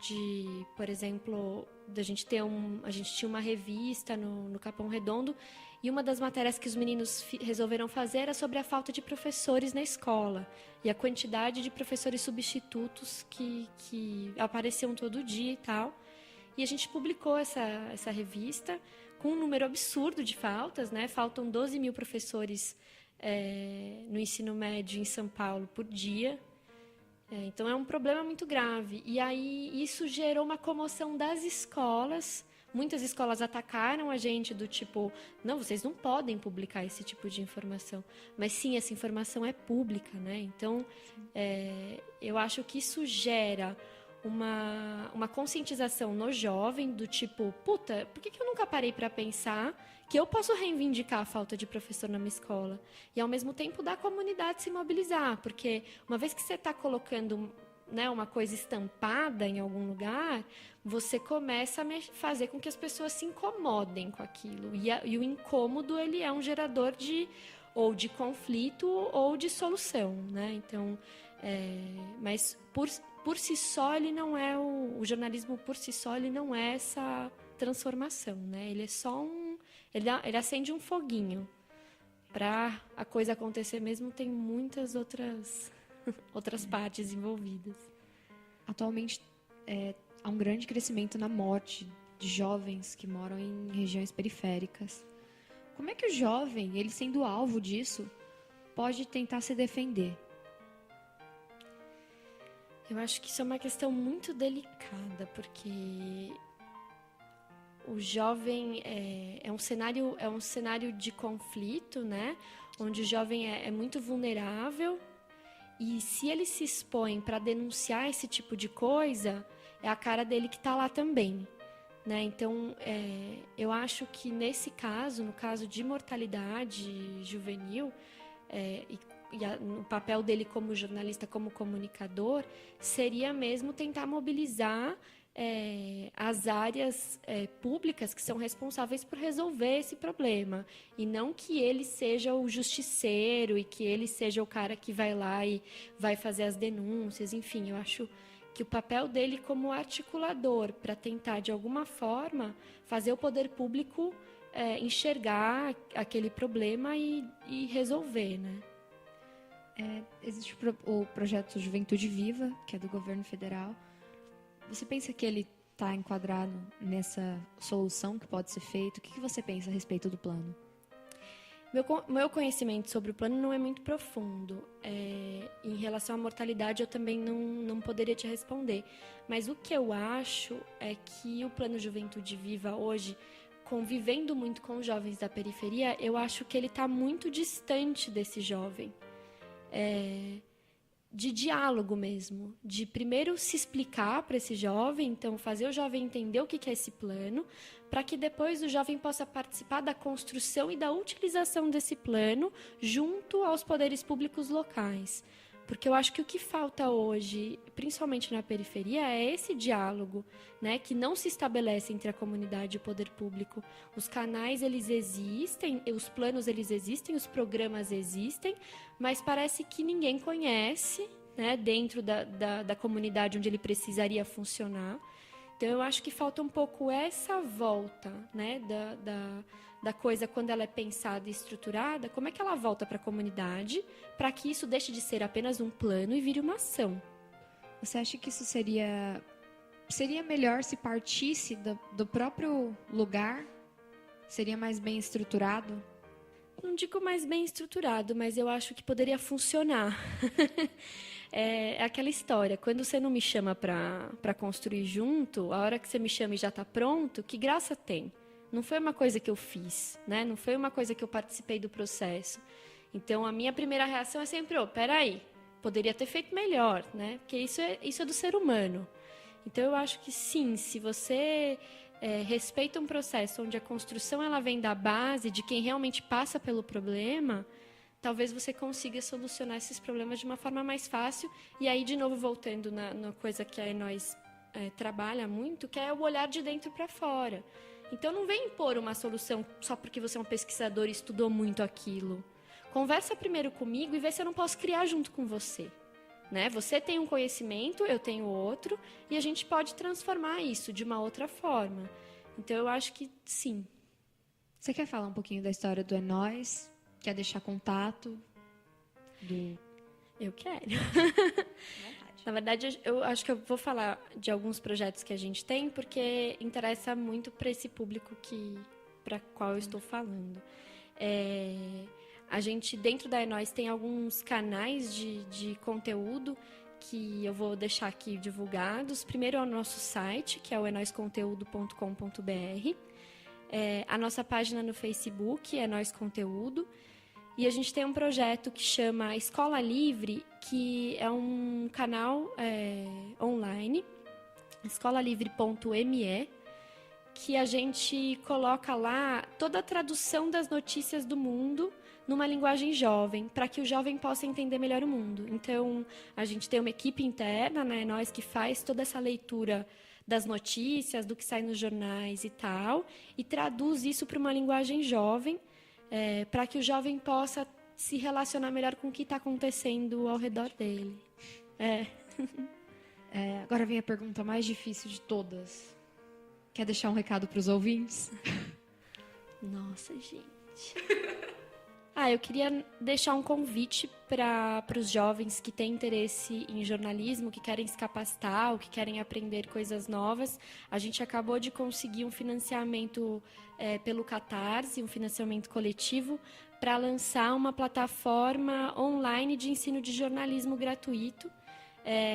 [SPEAKER 10] de, por exemplo, a gente tinha uma revista no Capão Redondo, e uma das matérias que os meninos resolveram fazer era sobre a falta de professores na escola e a quantidade de professores substitutos que apareciam todo dia e tal. E a gente publicou essa revista com um número absurdo de faltas, né? Faltam 12 mil professores no ensino médio em São Paulo por dia. Então, é um problema muito grave. E aí, isso gerou uma comoção das escolas. Muitas escolas atacaram a gente do tipo, não, vocês não podem publicar esse tipo de informação. Mas sim, essa informação é pública, né? Então, eu acho que isso gera uma conscientização no jovem do tipo, puta, por que eu nunca parei para pensar que eu posso reivindicar a falta de professor na minha escola? E, ao mesmo tempo, da comunidade se mobilizar, porque uma vez que você está colocando, né, uma coisa estampada em algum lugar, você começa a fazer com que as pessoas se incomodem com aquilo. E o incômodo, ele é um gerador ou de conflito ou de solução, né? Então, mas por si só, ele não é o jornalismo por si só, ele não é essa transformação, né? Ele é só ele acende um foguinho. Para a coisa acontecer mesmo, tem muitas outras partes envolvidas.
[SPEAKER 9] Atualmente, há um grande crescimento na morte de jovens que moram em regiões periféricas. Como é que o jovem, ele sendo alvo disso, pode tentar se defender?
[SPEAKER 10] Eu acho que isso é uma questão muito delicada, porque o jovem é um cenário de conflito, né? Onde o jovem é muito vulnerável E se ele se expõe para denunciar esse tipo de coisa, é a cara dele que está lá também. Né? Então, eu acho que nesse caso, no caso de mortalidade juvenil, no papel dele como jornalista, como comunicador, seria mesmo tentar mobilizar as áreas públicas que são responsáveis por resolver esse problema. E não que ele seja o justiceiro e que ele seja o cara que vai lá e vai fazer as denúncias. Enfim, eu acho que o papel dele como articulador para tentar, de alguma forma, fazer o poder público enxergar aquele problema e resolver, né?
[SPEAKER 9] Existe o projeto Juventude Viva, que é do governo federal. Você pensa que ele está enquadrado nessa solução que pode ser feita? O que você pensa a respeito do plano?
[SPEAKER 10] Meu conhecimento sobre o plano não é muito profundo. Em relação à mortalidade, eu também não poderia te responder. Mas o que eu acho é que o plano Juventude Viva hoje, convivendo muito com os jovens da periferia, eu acho que ele está muito distante desse jovem. De diálogo mesmo, de primeiro se explicar para esse jovem, então fazer o jovem entender o que é esse plano, para que depois o jovem possa participar da construção e da utilização desse plano junto aos poderes públicos locais. Porque eu acho que o que falta hoje, principalmente na periferia, é esse diálogo, né, que não se estabelece entre a comunidade e o poder público. Os canais, eles existem, os planos, eles existem, os programas existem, mas parece que ninguém conhece, né, dentro da comunidade onde ele precisaria funcionar. Então, eu acho que falta um pouco essa volta, né, da coisa, quando ela é pensada e estruturada, como é que ela volta para a comunidade, para que isso deixe de ser apenas um plano e vire uma ação.
[SPEAKER 9] Você acha que isso seria melhor se partisse do próprio lugar? Seria mais bem estruturado?
[SPEAKER 10] Não digo mais bem estruturado, mas eu acho que poderia funcionar. É aquela história, quando você não me chama para construir junto, a hora que você me chama e já está pronto, que graça tem? Não foi uma coisa que eu fiz, né? Não foi uma coisa que eu participei do processo. Então, a minha primeira reação é sempre, peraí, poderia ter feito melhor, né? Porque isso é do ser humano. Então, eu acho que sim, se você respeita um processo onde a construção ela vem da base, de quem realmente passa pelo problema, talvez você consiga solucionar esses problemas de uma forma mais fácil. E aí, de novo, voltando na coisa que a Enóis trabalha muito, que é o olhar de dentro para fora. Então, não vem impor uma solução só porque você é um pesquisador e estudou muito aquilo. Conversa primeiro comigo e vê se eu não posso criar junto com você. Né? Você tem um conhecimento, eu tenho outro, e a gente pode transformar isso de uma outra forma. Então, eu acho que sim.
[SPEAKER 9] Você quer falar um pouquinho da história do Enóis? Quer deixar contato?
[SPEAKER 10] Eu quero. Na verdade, eu acho que eu vou falar de alguns projetos que a gente tem, porque interessa muito para esse público para qual eu estou falando. A gente, dentro da Enóis, tem alguns canais de conteúdo que eu vou deixar aqui divulgados. Primeiro é o nosso site, que é o enoisconteúdo.com.br. A nossa página no Facebook é Enóis Conteúdo. E a gente tem um projeto que chama Escola Livre, que é um canal online, escolalivre.me, que a gente coloca lá toda a tradução das notícias do mundo numa linguagem jovem, para que o jovem possa entender melhor o mundo. Então, a gente tem uma equipe interna, né, nós que faz toda essa leitura das notícias, do que sai nos jornais e tal, e traduz isso para uma linguagem jovem, para que o jovem possa se relacionar melhor com o que está acontecendo ao redor dele.
[SPEAKER 9] Agora vem a pergunta mais difícil de todas. Quer deixar um recado para os ouvintes?
[SPEAKER 10] Nossa, gente. Eu queria deixar um convite para os jovens que têm interesse em jornalismo, que querem se capacitar ou que querem aprender coisas novas. A gente acabou de conseguir um financiamento pelo Catarse, um financiamento coletivo, para lançar uma plataforma online de ensino de jornalismo gratuito,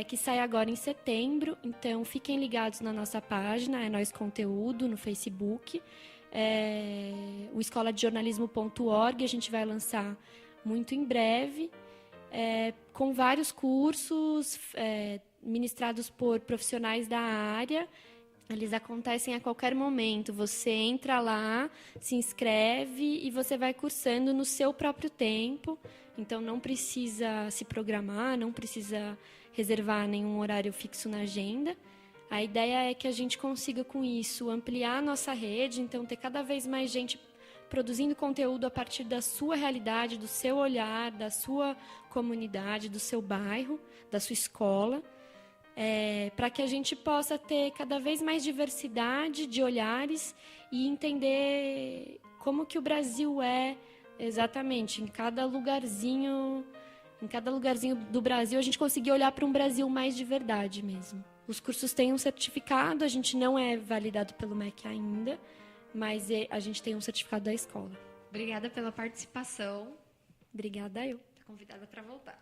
[SPEAKER 10] que sai agora em setembro. Então, fiquem ligados na nossa página, Enóis Conteúdo, no Facebook. O escoladejornalismo.org, a gente vai lançar muito em breve. com vários cursos ministrados por profissionais da área. Eles acontecem a qualquer momento. Você entra lá, se inscreve e você vai cursando no seu próprio tempo. Então, não precisa se programar, não precisa reservar nenhum horário fixo na agenda. A ideia é que a gente consiga, com isso, ampliar a nossa rede, então ter cada vez mais gente produzindo conteúdo a partir da sua realidade, do seu olhar, da sua comunidade, do seu bairro, da sua escola, para que a gente possa ter cada vez mais diversidade de olhares e entender como que o Brasil é exatamente, em cada lugarzinho do Brasil, a gente conseguir olhar para um Brasil mais de verdade mesmo. Os cursos têm um certificado, a gente não é validado pelo MEC ainda, mas a gente tem um certificado da escola.
[SPEAKER 9] Obrigada pela participação.
[SPEAKER 10] Obrigada eu.
[SPEAKER 9] Estou convidada para voltar.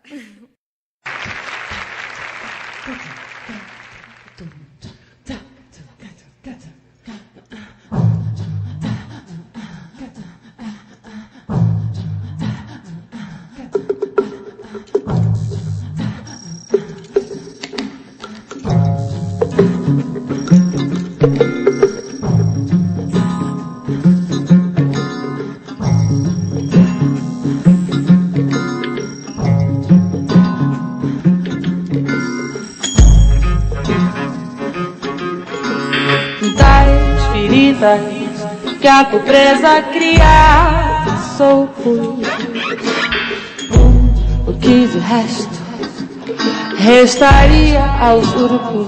[SPEAKER 11] Que a pobreza cria, sou ruim. O que do resto restaria aos urubus.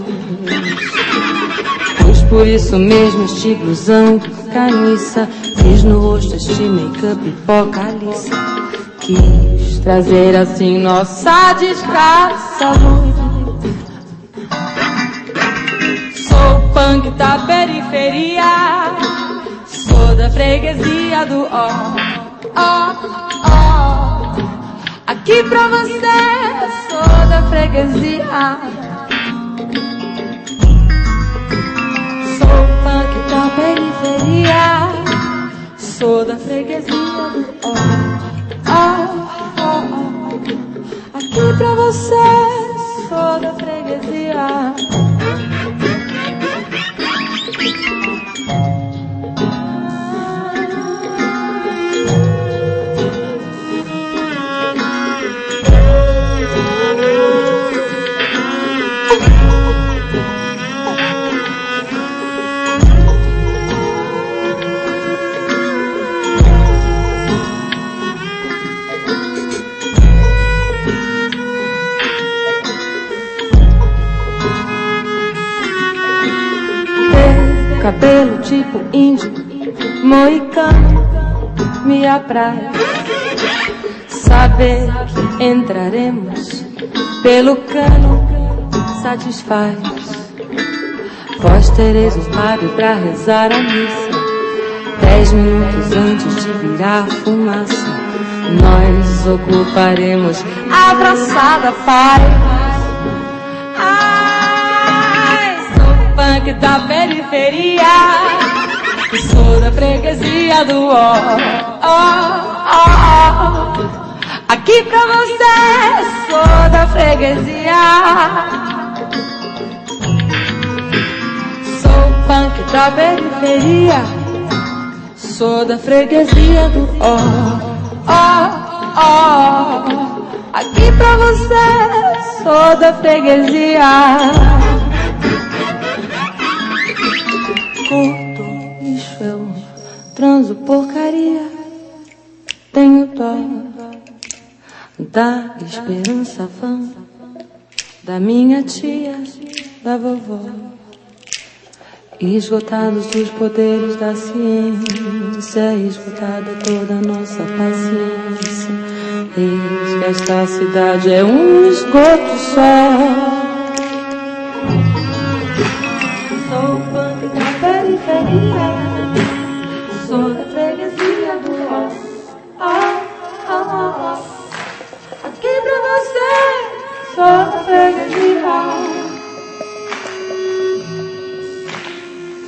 [SPEAKER 11] Pois por isso mesmo este blusão caniça, fiz no rosto este make-up hipocalipse. Quis trazer assim nossa desgraça longe. Sou punk da periferia, sou da freguesia do aqui pra você, sou da freguesia. Sou punk da periferia, sou da freguesia do aqui pra você, sou da freguesia. Cabelo tipo índio, moicano, me apraz. Saber que entraremos pelo cano satisfaz. Vós tereis um padre pra rezar a missa 10 minutos antes de virar fumaça. Nós ocuparemos a braçada paz. Punk da periferia, sou da freguesia do aqui pra você, sou da freguesia. Sou punk da periferia, sou da freguesia do aqui pra você, sou da freguesia. Curto lixo, eu transo porcaria. Tenho dó da esperança vã da minha tia, da vovó. Esgotados os poderes da ciência, esgotada toda a nossa paciência. Eis que esta cidade é um esgoto só. Sou punk da periferia, sou da freguesia do aqui pra você, sou da freguesia.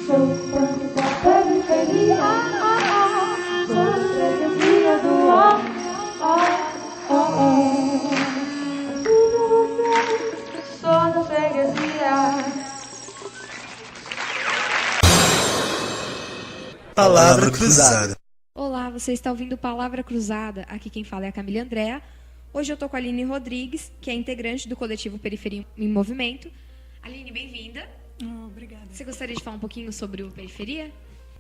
[SPEAKER 11] Sou punk da periferia, sou da freguesia do
[SPEAKER 4] Palavra cruzada.
[SPEAKER 9] Olá, você está ouvindo Palavra Cruzada. Aqui quem fala é a Camila Andrea. Hoje eu estou com a Aline Rodrigues, que é integrante do coletivo Periferia em Movimento. Aline, bem-vinda.
[SPEAKER 12] Obrigada.
[SPEAKER 9] Você gostaria de falar um pouquinho sobre o Periferia?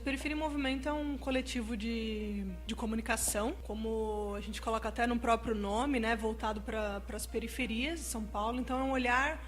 [SPEAKER 12] Periferia em Movimento é um coletivo de comunicação, como a gente coloca até no próprio nome, né, voltado para as periferias de São Paulo. Então é um olhar,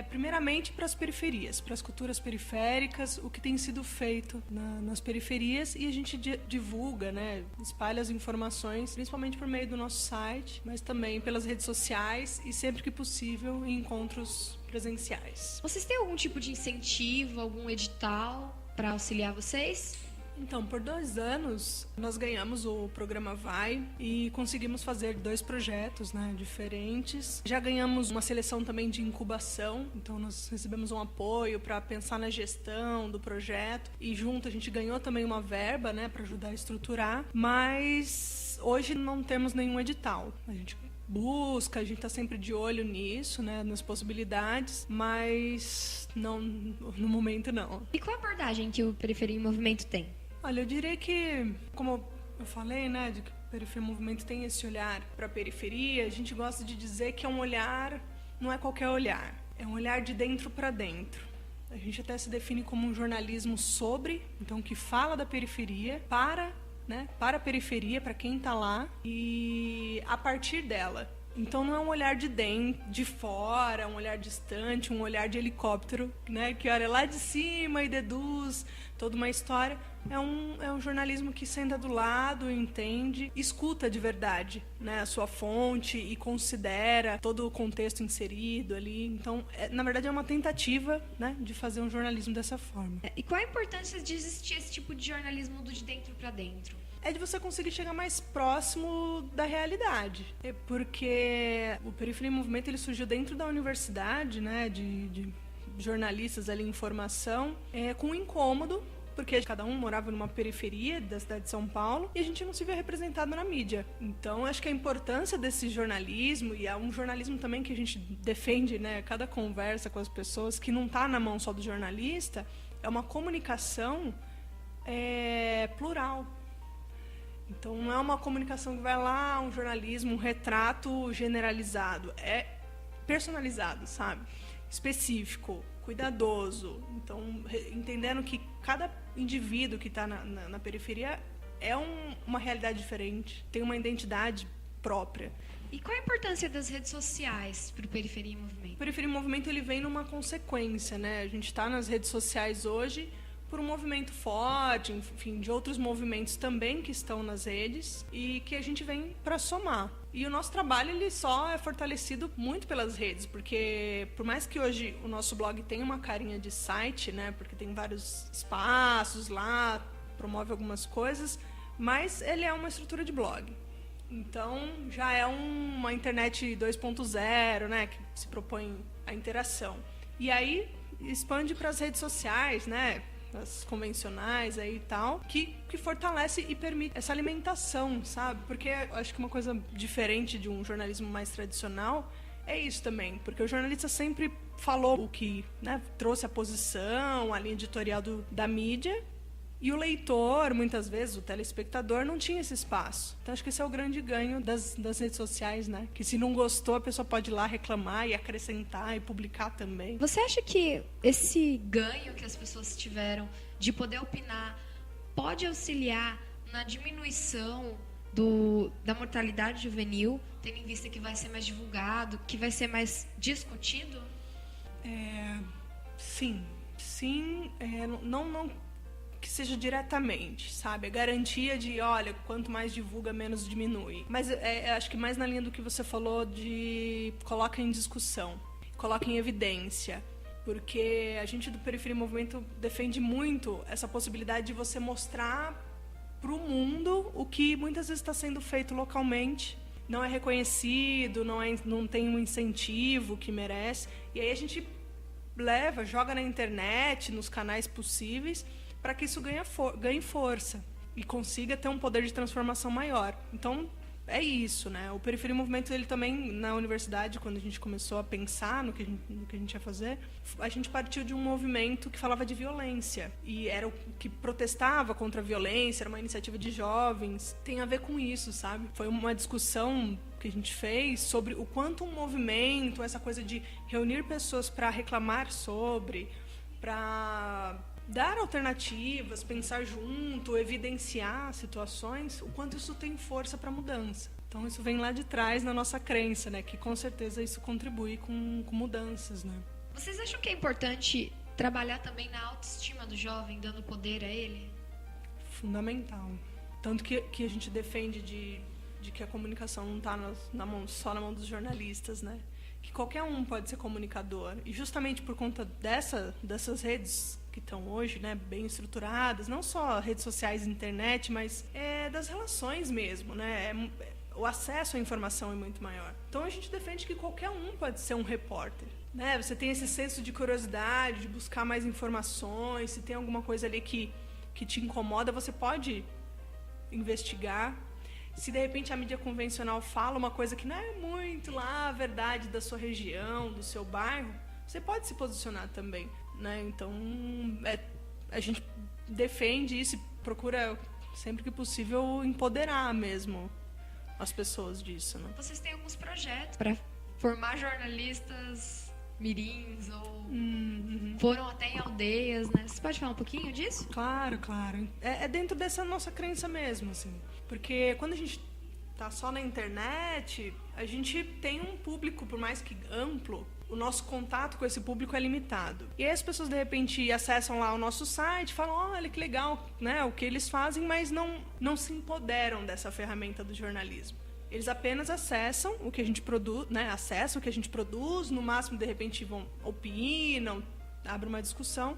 [SPEAKER 12] primeiramente, para as periferias, para as culturas periféricas, o que tem sido feito nas periferias, e a gente divulga, né, espalha as informações, principalmente por meio do nosso site, mas também pelas redes sociais e, sempre que possível, em encontros presenciais.
[SPEAKER 9] Vocês têm algum tipo de incentivo, algum edital para auxiliar vocês?
[SPEAKER 12] Então, por 2 anos, nós ganhamos o programa Vai e conseguimos fazer 2 projetos, né, diferentes. Já ganhamos uma seleção também de incubação, então nós recebemos um apoio para pensar na gestão do projeto, e junto a gente ganhou também uma verba, né, para ajudar a estruturar, mas hoje não temos nenhum edital. A gente busca, a gente está sempre de olho nisso, né, nas possibilidades, mas não, no momento não.
[SPEAKER 9] E qual a abordagem que o Periferia em Movimento tem?
[SPEAKER 12] Olha, eu diria que, como eu falei, né, de que o Periferia em Movimento tem esse olhar para a periferia, a gente gosta de dizer que é um olhar, não é qualquer olhar, é um olhar de dentro para dentro. A gente até se define como um jornalismo sobre, então que fala da periferia para a periferia, para quem está lá, e a partir dela. Então não é um olhar de dentro, de fora, um olhar distante, um olhar de helicóptero, né, que olha lá de cima e deduz toda uma história. É um jornalismo que senta do lado, entende, escuta de verdade, né, a sua fonte e considera todo o contexto inserido ali. Então, na verdade, é uma tentativa, né, de fazer um jornalismo dessa forma.
[SPEAKER 9] E qual a importância de existir esse tipo de jornalismo do de dentro para dentro?
[SPEAKER 12] É de você conseguir chegar mais próximo da realidade. Porque o Periferia em Movimento ele surgiu dentro da universidade, né, de jornalistas ali em formação, com um incômodo, porque cada um morava numa periferia da cidade de São Paulo e a gente não se via representado na mídia. Então, acho que a importância desse jornalismo, e é um jornalismo também que a gente defende, né, cada conversa com as pessoas, que não está na mão só do jornalista, é uma comunicação plural. Então, não é uma comunicação que vai lá, um jornalismo, um retrato generalizado. É personalizado, sabe? Específico, cuidadoso. Então, entendendo que cada indivíduo que está na periferia é uma realidade diferente, tem uma identidade própria.
[SPEAKER 9] E qual a importância das redes sociais para o Periferia em Movimento?
[SPEAKER 12] O Periferia em Movimento ele vem numa consequência, né? A gente está nas redes sociais hoje por um movimento forte, enfim, de outros movimentos também que estão nas redes e que a gente vem para somar. E o nosso trabalho ele só é fortalecido muito pelas redes, porque por mais que hoje o nosso blog tenha uma carinha de site, né, porque tem vários espaços lá, promove algumas coisas, mas ele é uma estrutura de blog. Então já é uma internet 2.0, né, que se propõe a interação. E aí expande para as redes sociais, né, as convencionais aí e tal, que fortalece e permite essa alimentação, sabe? Porque eu acho que uma coisa diferente de um jornalismo mais tradicional é isso também, porque o jornalista sempre falou o que, né, trouxe a posição, a linha editorial da mídia, e o leitor, muitas vezes, o telespectador, não tinha esse espaço. Então, acho que esse é o grande ganho das redes sociais, né? Que se não gostou, a pessoa pode ir lá reclamar e acrescentar e publicar também.
[SPEAKER 9] Você acha que esse ganho que as pessoas tiveram de poder opinar pode auxiliar na diminuição da mortalidade juvenil, tendo em vista que vai ser mais divulgado, que vai ser mais discutido?
[SPEAKER 12] Sim. Não que seja diretamente, sabe? A garantia de, olha, quanto mais divulga, menos diminui. Mas acho que mais na linha do que você falou de coloca em discussão, coloca em evidência. Porque a gente do Periferia em Movimento defende muito essa possibilidade de você mostrar para o mundo o que muitas vezes está sendo feito localmente, não é reconhecido, não tem um incentivo que merece. E aí a gente joga na internet, nos canais possíveis, para que isso ganhe força e consiga ter um poder de transformação maior. Então, é isso, né? O Periferia em Movimento, ele também, na universidade, quando a gente começou a pensar no que a gente ia fazer, a gente partiu de um movimento que falava de violência. E era o que protestava contra a violência, era uma iniciativa de jovens. Tem a ver com isso, sabe? Foi uma discussão que a gente fez sobre o quanto um movimento, essa coisa de reunir pessoas para reclamar sobre, para dar alternativas, pensar junto, evidenciar situações, o quanto isso tem força para mudança. Então isso vem lá de trás na nossa crença, né? Que com certeza isso contribui com mudanças, né?
[SPEAKER 9] Vocês acham que é importante trabalhar também na autoestima do jovem, dando poder a ele?
[SPEAKER 12] Fundamental. Tanto que a gente defende de que a comunicação não está só na mão dos jornalistas, né? Que qualquer um pode ser comunicador. E justamente por conta dessas redes que estão hoje, né, bem estruturadas, não só redes sociais e internet, mas das relações mesmo, né? O acesso à informação é muito maior. Então a gente defende que qualquer um pode ser um repórter, né? Você tem esse senso de curiosidade, de buscar mais informações, se tem alguma coisa ali que te incomoda, você pode investigar. Se de repente a mídia convencional fala uma coisa que não é muito lá a verdade da sua região, do seu bairro, você pode se posicionar também, né? Então a gente defende isso e procura sempre que possível empoderar mesmo as pessoas disso, né?
[SPEAKER 9] Vocês têm alguns projetos para formar jornalistas mirins ou foram até em aldeias, né? Você pode falar um pouquinho disso?
[SPEAKER 12] Claro. É dentro dessa nossa crença mesmo, assim. Porque quando a gente tá só na internet, a gente tem um público, por mais que amplo, o nosso contato com esse público é limitado. E aí as pessoas, de repente, acessam lá o nosso site, falam, olha que legal, né, o que eles fazem, mas não se empoderam dessa ferramenta do jornalismo. Eles apenas acessam o que a gente produz, né, acessam o que a gente produz, no máximo, de repente, opinam, abrem uma discussão,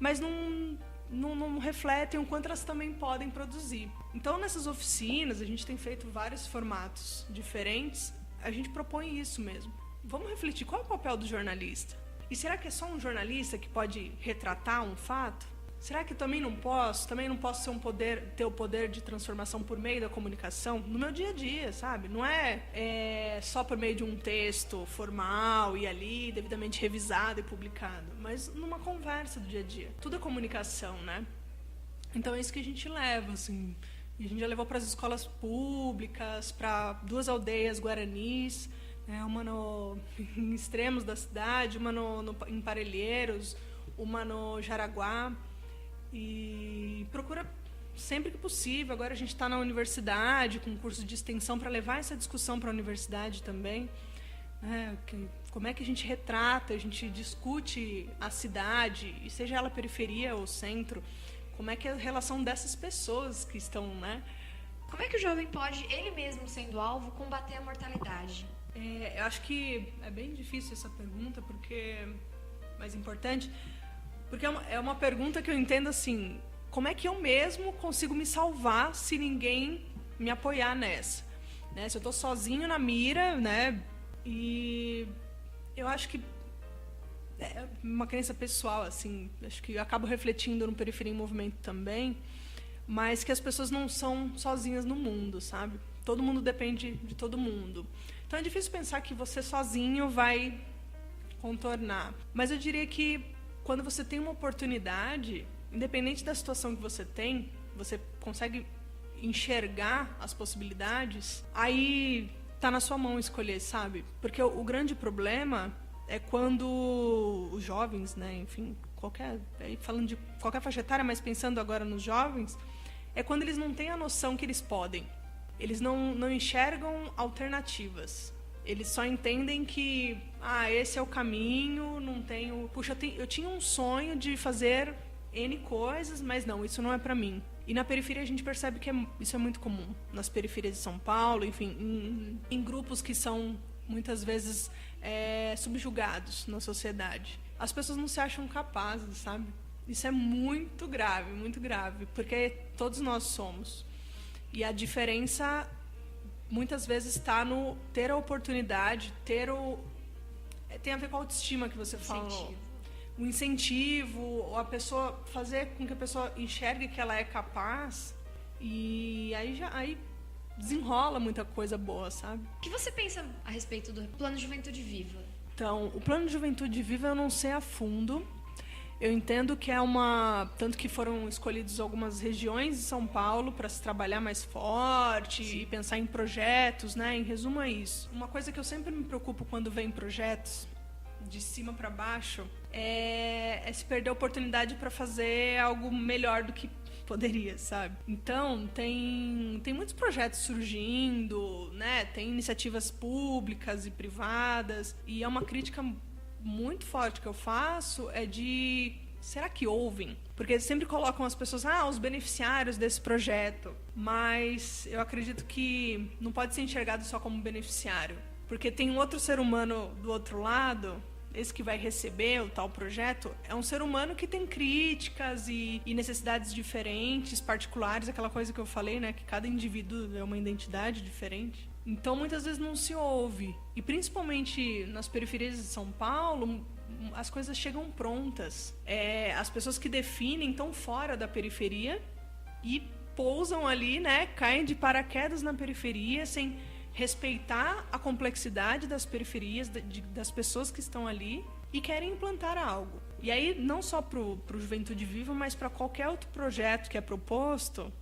[SPEAKER 12] mas não refletem o quanto elas também podem produzir. Então, nessas oficinas, a gente tem feito vários formatos diferentes, a gente propõe isso mesmo. Vamos refletir qual é o papel do jornalista. E será que é só um jornalista que pode retratar um fato? Será que também não posso ter o poder de transformação por meio da comunicação no meu dia a dia, sabe? Não é só por meio de um texto formal e ali devidamente revisado e publicado, mas numa conversa do dia a dia. Tudo é comunicação, né? Então é isso que a gente leva, assim. E a gente já levou para as escolas públicas, para 2 aldeias guaranis, né? Uma em extremos da cidade, uma em Parelheiros, uma no Jaraguá. E procura sempre que possível. Agora a gente está na universidade, com um curso de extensão, para levar essa discussão para a universidade também. Como é que a gente retrata, a gente discute a cidade, e seja ela periferia ou centro, como é que é a relação dessas pessoas que estão, né?
[SPEAKER 9] Como é que o jovem pode, ele mesmo sendo alvo, combater a mortalidade?
[SPEAKER 12] Eu acho que é bem difícil essa pergunta, mas importante, porque é uma pergunta que eu entendo assim, como é que eu mesmo consigo me salvar se ninguém me apoiar nessa? Né? Se eu estou sozinho na mira, né? E eu acho que é uma crença pessoal, assim, acho que eu acabo refletindo no Periferia em Movimento também, mas que as pessoas não são sozinhas no mundo, sabe? Todo mundo depende de todo mundo. Então é difícil pensar que você sozinho vai contornar. Mas eu diria que quando você tem uma oportunidade, independente da situação que você tem, você consegue enxergar as possibilidades, aí tá na sua mão escolher, sabe? Porque o grande problema é quando os jovens, né, enfim, falando de qualquer faixa etária, mas pensando agora nos jovens, é quando eles não têm a noção que eles podem. Eles não enxergam alternativas. Eles só entendem que, esse é o caminho, não tenho... Puxa, eu tinha um sonho de fazer N coisas, mas não, isso não é pra mim. E na periferia a gente percebe que isso é muito comum. Nas periferias de São Paulo, enfim, em grupos que são, muitas vezes, subjugados na sociedade. As pessoas não se acham capazes, sabe? Isso é muito grave, porque todos nós somos. E a diferença muitas vezes está no ter a oportunidade, tem a ver com a autoestima que você falou. O incentivo, ou a pessoa fazer com que a pessoa enxergue que ela é capaz, e aí desenrola muita coisa boa, sabe?
[SPEAKER 9] O que você pensa a respeito do Plano Juventude Viva?
[SPEAKER 12] Então, o Plano de Juventude Viva eu não sei a fundo. Eu entendo que tanto que foram escolhidas algumas regiões de São Paulo para se trabalhar mais forte e pensar em projetos, né? Em resumo é isso. Uma coisa que eu sempre me preocupo quando vem projetos de cima para baixo é se perder a oportunidade para fazer algo melhor do que poderia, sabe? Então, tem muitos projetos surgindo, né? Tem iniciativas públicas e privadas, e é uma crítica muito forte que eu faço será que ouvem? Porque sempre colocam as pessoas, os beneficiários desse projeto, mas eu acredito que não pode ser enxergado só como beneficiário, porque tem um outro ser humano do outro lado. Esse que vai receber o tal projeto é um ser humano que tem críticas e necessidades diferentes, particulares, aquela coisa que eu falei, né? Que cada indivíduo é uma identidade diferente. Então, muitas vezes não se ouve. E, principalmente nas periferias de São Paulo, as coisas chegam prontas. As pessoas que definem estão fora da periferia e pousam ali, né? Caem de paraquedas na periferia sem respeitar a complexidade das periferias, das pessoas que estão ali e querem implantar algo. E aí, não só para o Juventude Viva, mas para qualquer outro projeto que é proposto,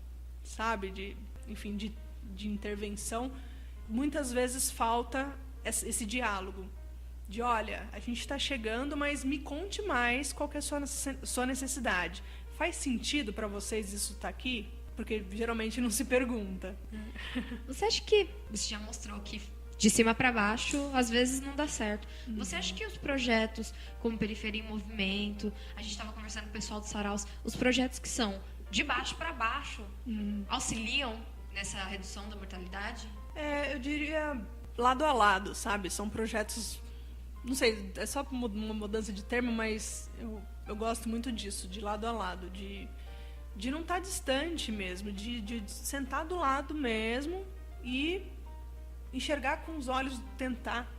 [SPEAKER 12] sabe, de intervenção, muitas vezes falta esse diálogo. De, olha, a gente está chegando, mas me conte mais qual que é a sua necessidade. Faz sentido para vocês isso estar aqui? Porque geralmente não se pergunta.
[SPEAKER 9] Você acha que... Você já mostrou que de cima para baixo, às vezes não dá certo. Você acha que os projetos como Periferia em Movimento, a gente estava conversando com o pessoal do Saraus, os projetos que são de baixo para baixo, auxiliam nessa redução da mortalidade?
[SPEAKER 12] Eu diria lado a lado, sabe? São projetos... Não sei, é só uma mudança de termo, mas eu gosto muito disso, de lado a lado, de não estar distante mesmo, de sentar do lado mesmo e enxergar com os olhos, tentar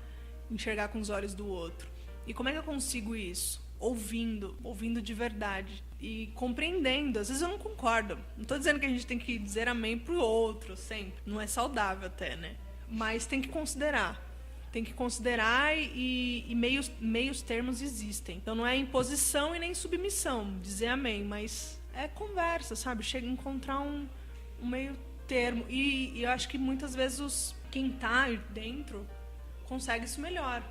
[SPEAKER 12] enxergar com os olhos do outro. E como é que eu consigo isso? Ouvindo de verdade e compreendendo. Às vezes eu não concordo. Não estou dizendo que a gente tem que dizer amém pro outro sempre. Não é saudável até, né? Mas tem que considerar. Tem que considerar e meios termos existem. Então não é imposição e nem submissão, dizer amém, mas é conversa, sabe? Chega a encontrar um meio termo. E eu acho que muitas vezes quem está dentro consegue isso melhor.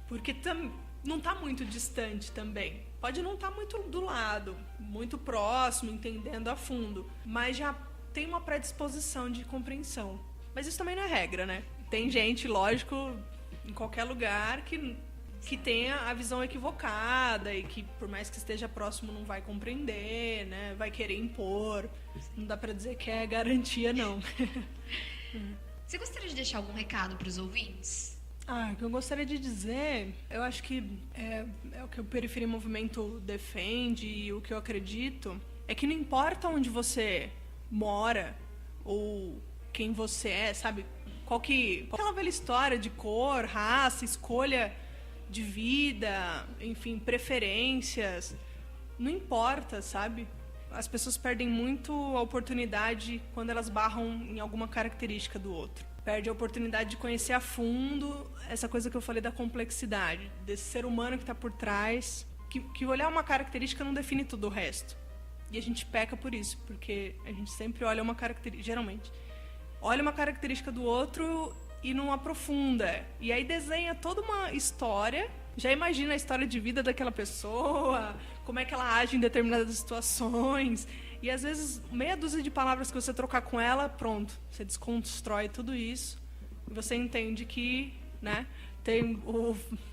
[SPEAKER 12] Porque não está muito distante também. Pode não estar muito do lado, muito próximo, entendendo a fundo. Mas já tem uma predisposição de compreensão. Mas isso também não é regra, né? Tem gente, lógico, em qualquer lugar que tenha a visão equivocada e que, por mais que esteja próximo, não vai compreender, né? Vai querer impor. Não dá pra dizer que é garantia, não.
[SPEAKER 9] Você gostaria de deixar algum recado para os ouvintes?
[SPEAKER 12] O que eu gostaria de dizer, eu acho que é o que o Periferia em Movimento defende e o que eu acredito, é que não importa onde você mora ou quem você é, sabe? Aquela velha história de cor, raça, escolha de vida, enfim, preferências, não importa, sabe? As pessoas perdem muito a oportunidade quando elas barram em alguma característica do outro. Perde a oportunidade de conhecer a fundo essa coisa que eu falei da complexidade, desse ser humano que está por trás, que olhar uma característica não define todo o resto. E a gente peca por isso, porque a gente sempre olha uma característica, geralmente, olha uma característica do outro e não aprofunda. E aí desenha toda uma história, já imagina a história de vida daquela pessoa, como é que ela age em determinadas situações. E às vezes, meia dúzia de palavras que você trocar com ela, pronto, você desconstrói tudo isso. E você entende que, né,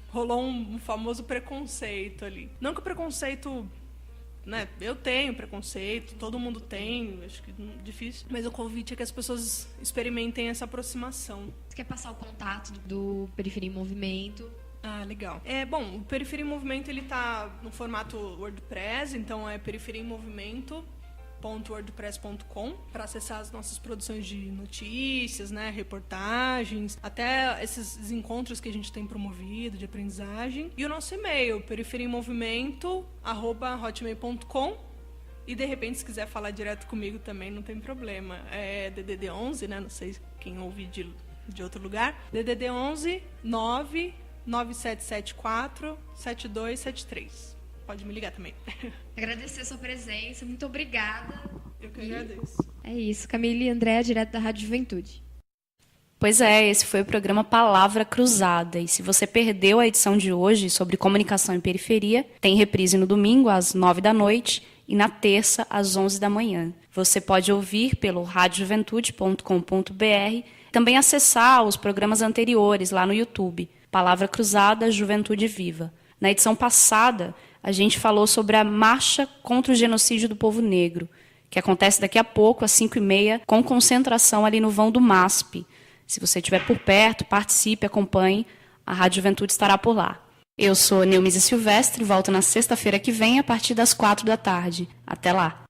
[SPEAKER 12] rolou um famoso preconceito ali. Não que o preconceito... Né? Eu tenho preconceito, todo mundo tem, acho que é difícil, mas o convite é que as pessoas experimentem essa aproximação.
[SPEAKER 9] Você quer passar o contato do Periferia em Movimento?
[SPEAKER 12] Legal. Bom, o Periferia em Movimento ele tá no formato WordPress, então é periferiaemmmovimento.wordpress.com para acessar as nossas produções de notícias, né, reportagens, até esses encontros que a gente tem promovido de aprendizagem. E o nosso e-mail, periferiaemmmovimento@hotmail.com. E, de repente, se quiser falar direto comigo também, não tem problema. É DDD 11, né? Não sei quem ouve de outro lugar. DDD 11 99774 7273. Pode me ligar também.
[SPEAKER 9] Agradecer a sua presença, muito obrigada.
[SPEAKER 12] Eu que agradeço.
[SPEAKER 9] É isso, Camille e André, direto da Rádio Juventude.
[SPEAKER 5] Pois é, esse foi o programa Palavra Cruzada. E se você perdeu a edição de hoje sobre comunicação em periferia, tem reprise no domingo às 9h e na terça às 11h. Você pode ouvir pelo radiojuventude.com.br, também acessar os programas anteriores lá no YouTube, Palavra Cruzada, Juventude Viva. Na edição passada, a gente falou sobre a Marcha contra o Genocídio do Povo Negro, que acontece daqui a pouco, às 5h30, com concentração ali no vão do MASP. Se você estiver por perto, participe, acompanhe, a Rádio Juventude estará por lá. Eu sou Neumísia Silvestre, volto na sexta-feira que vem, a partir das 4h. Até lá!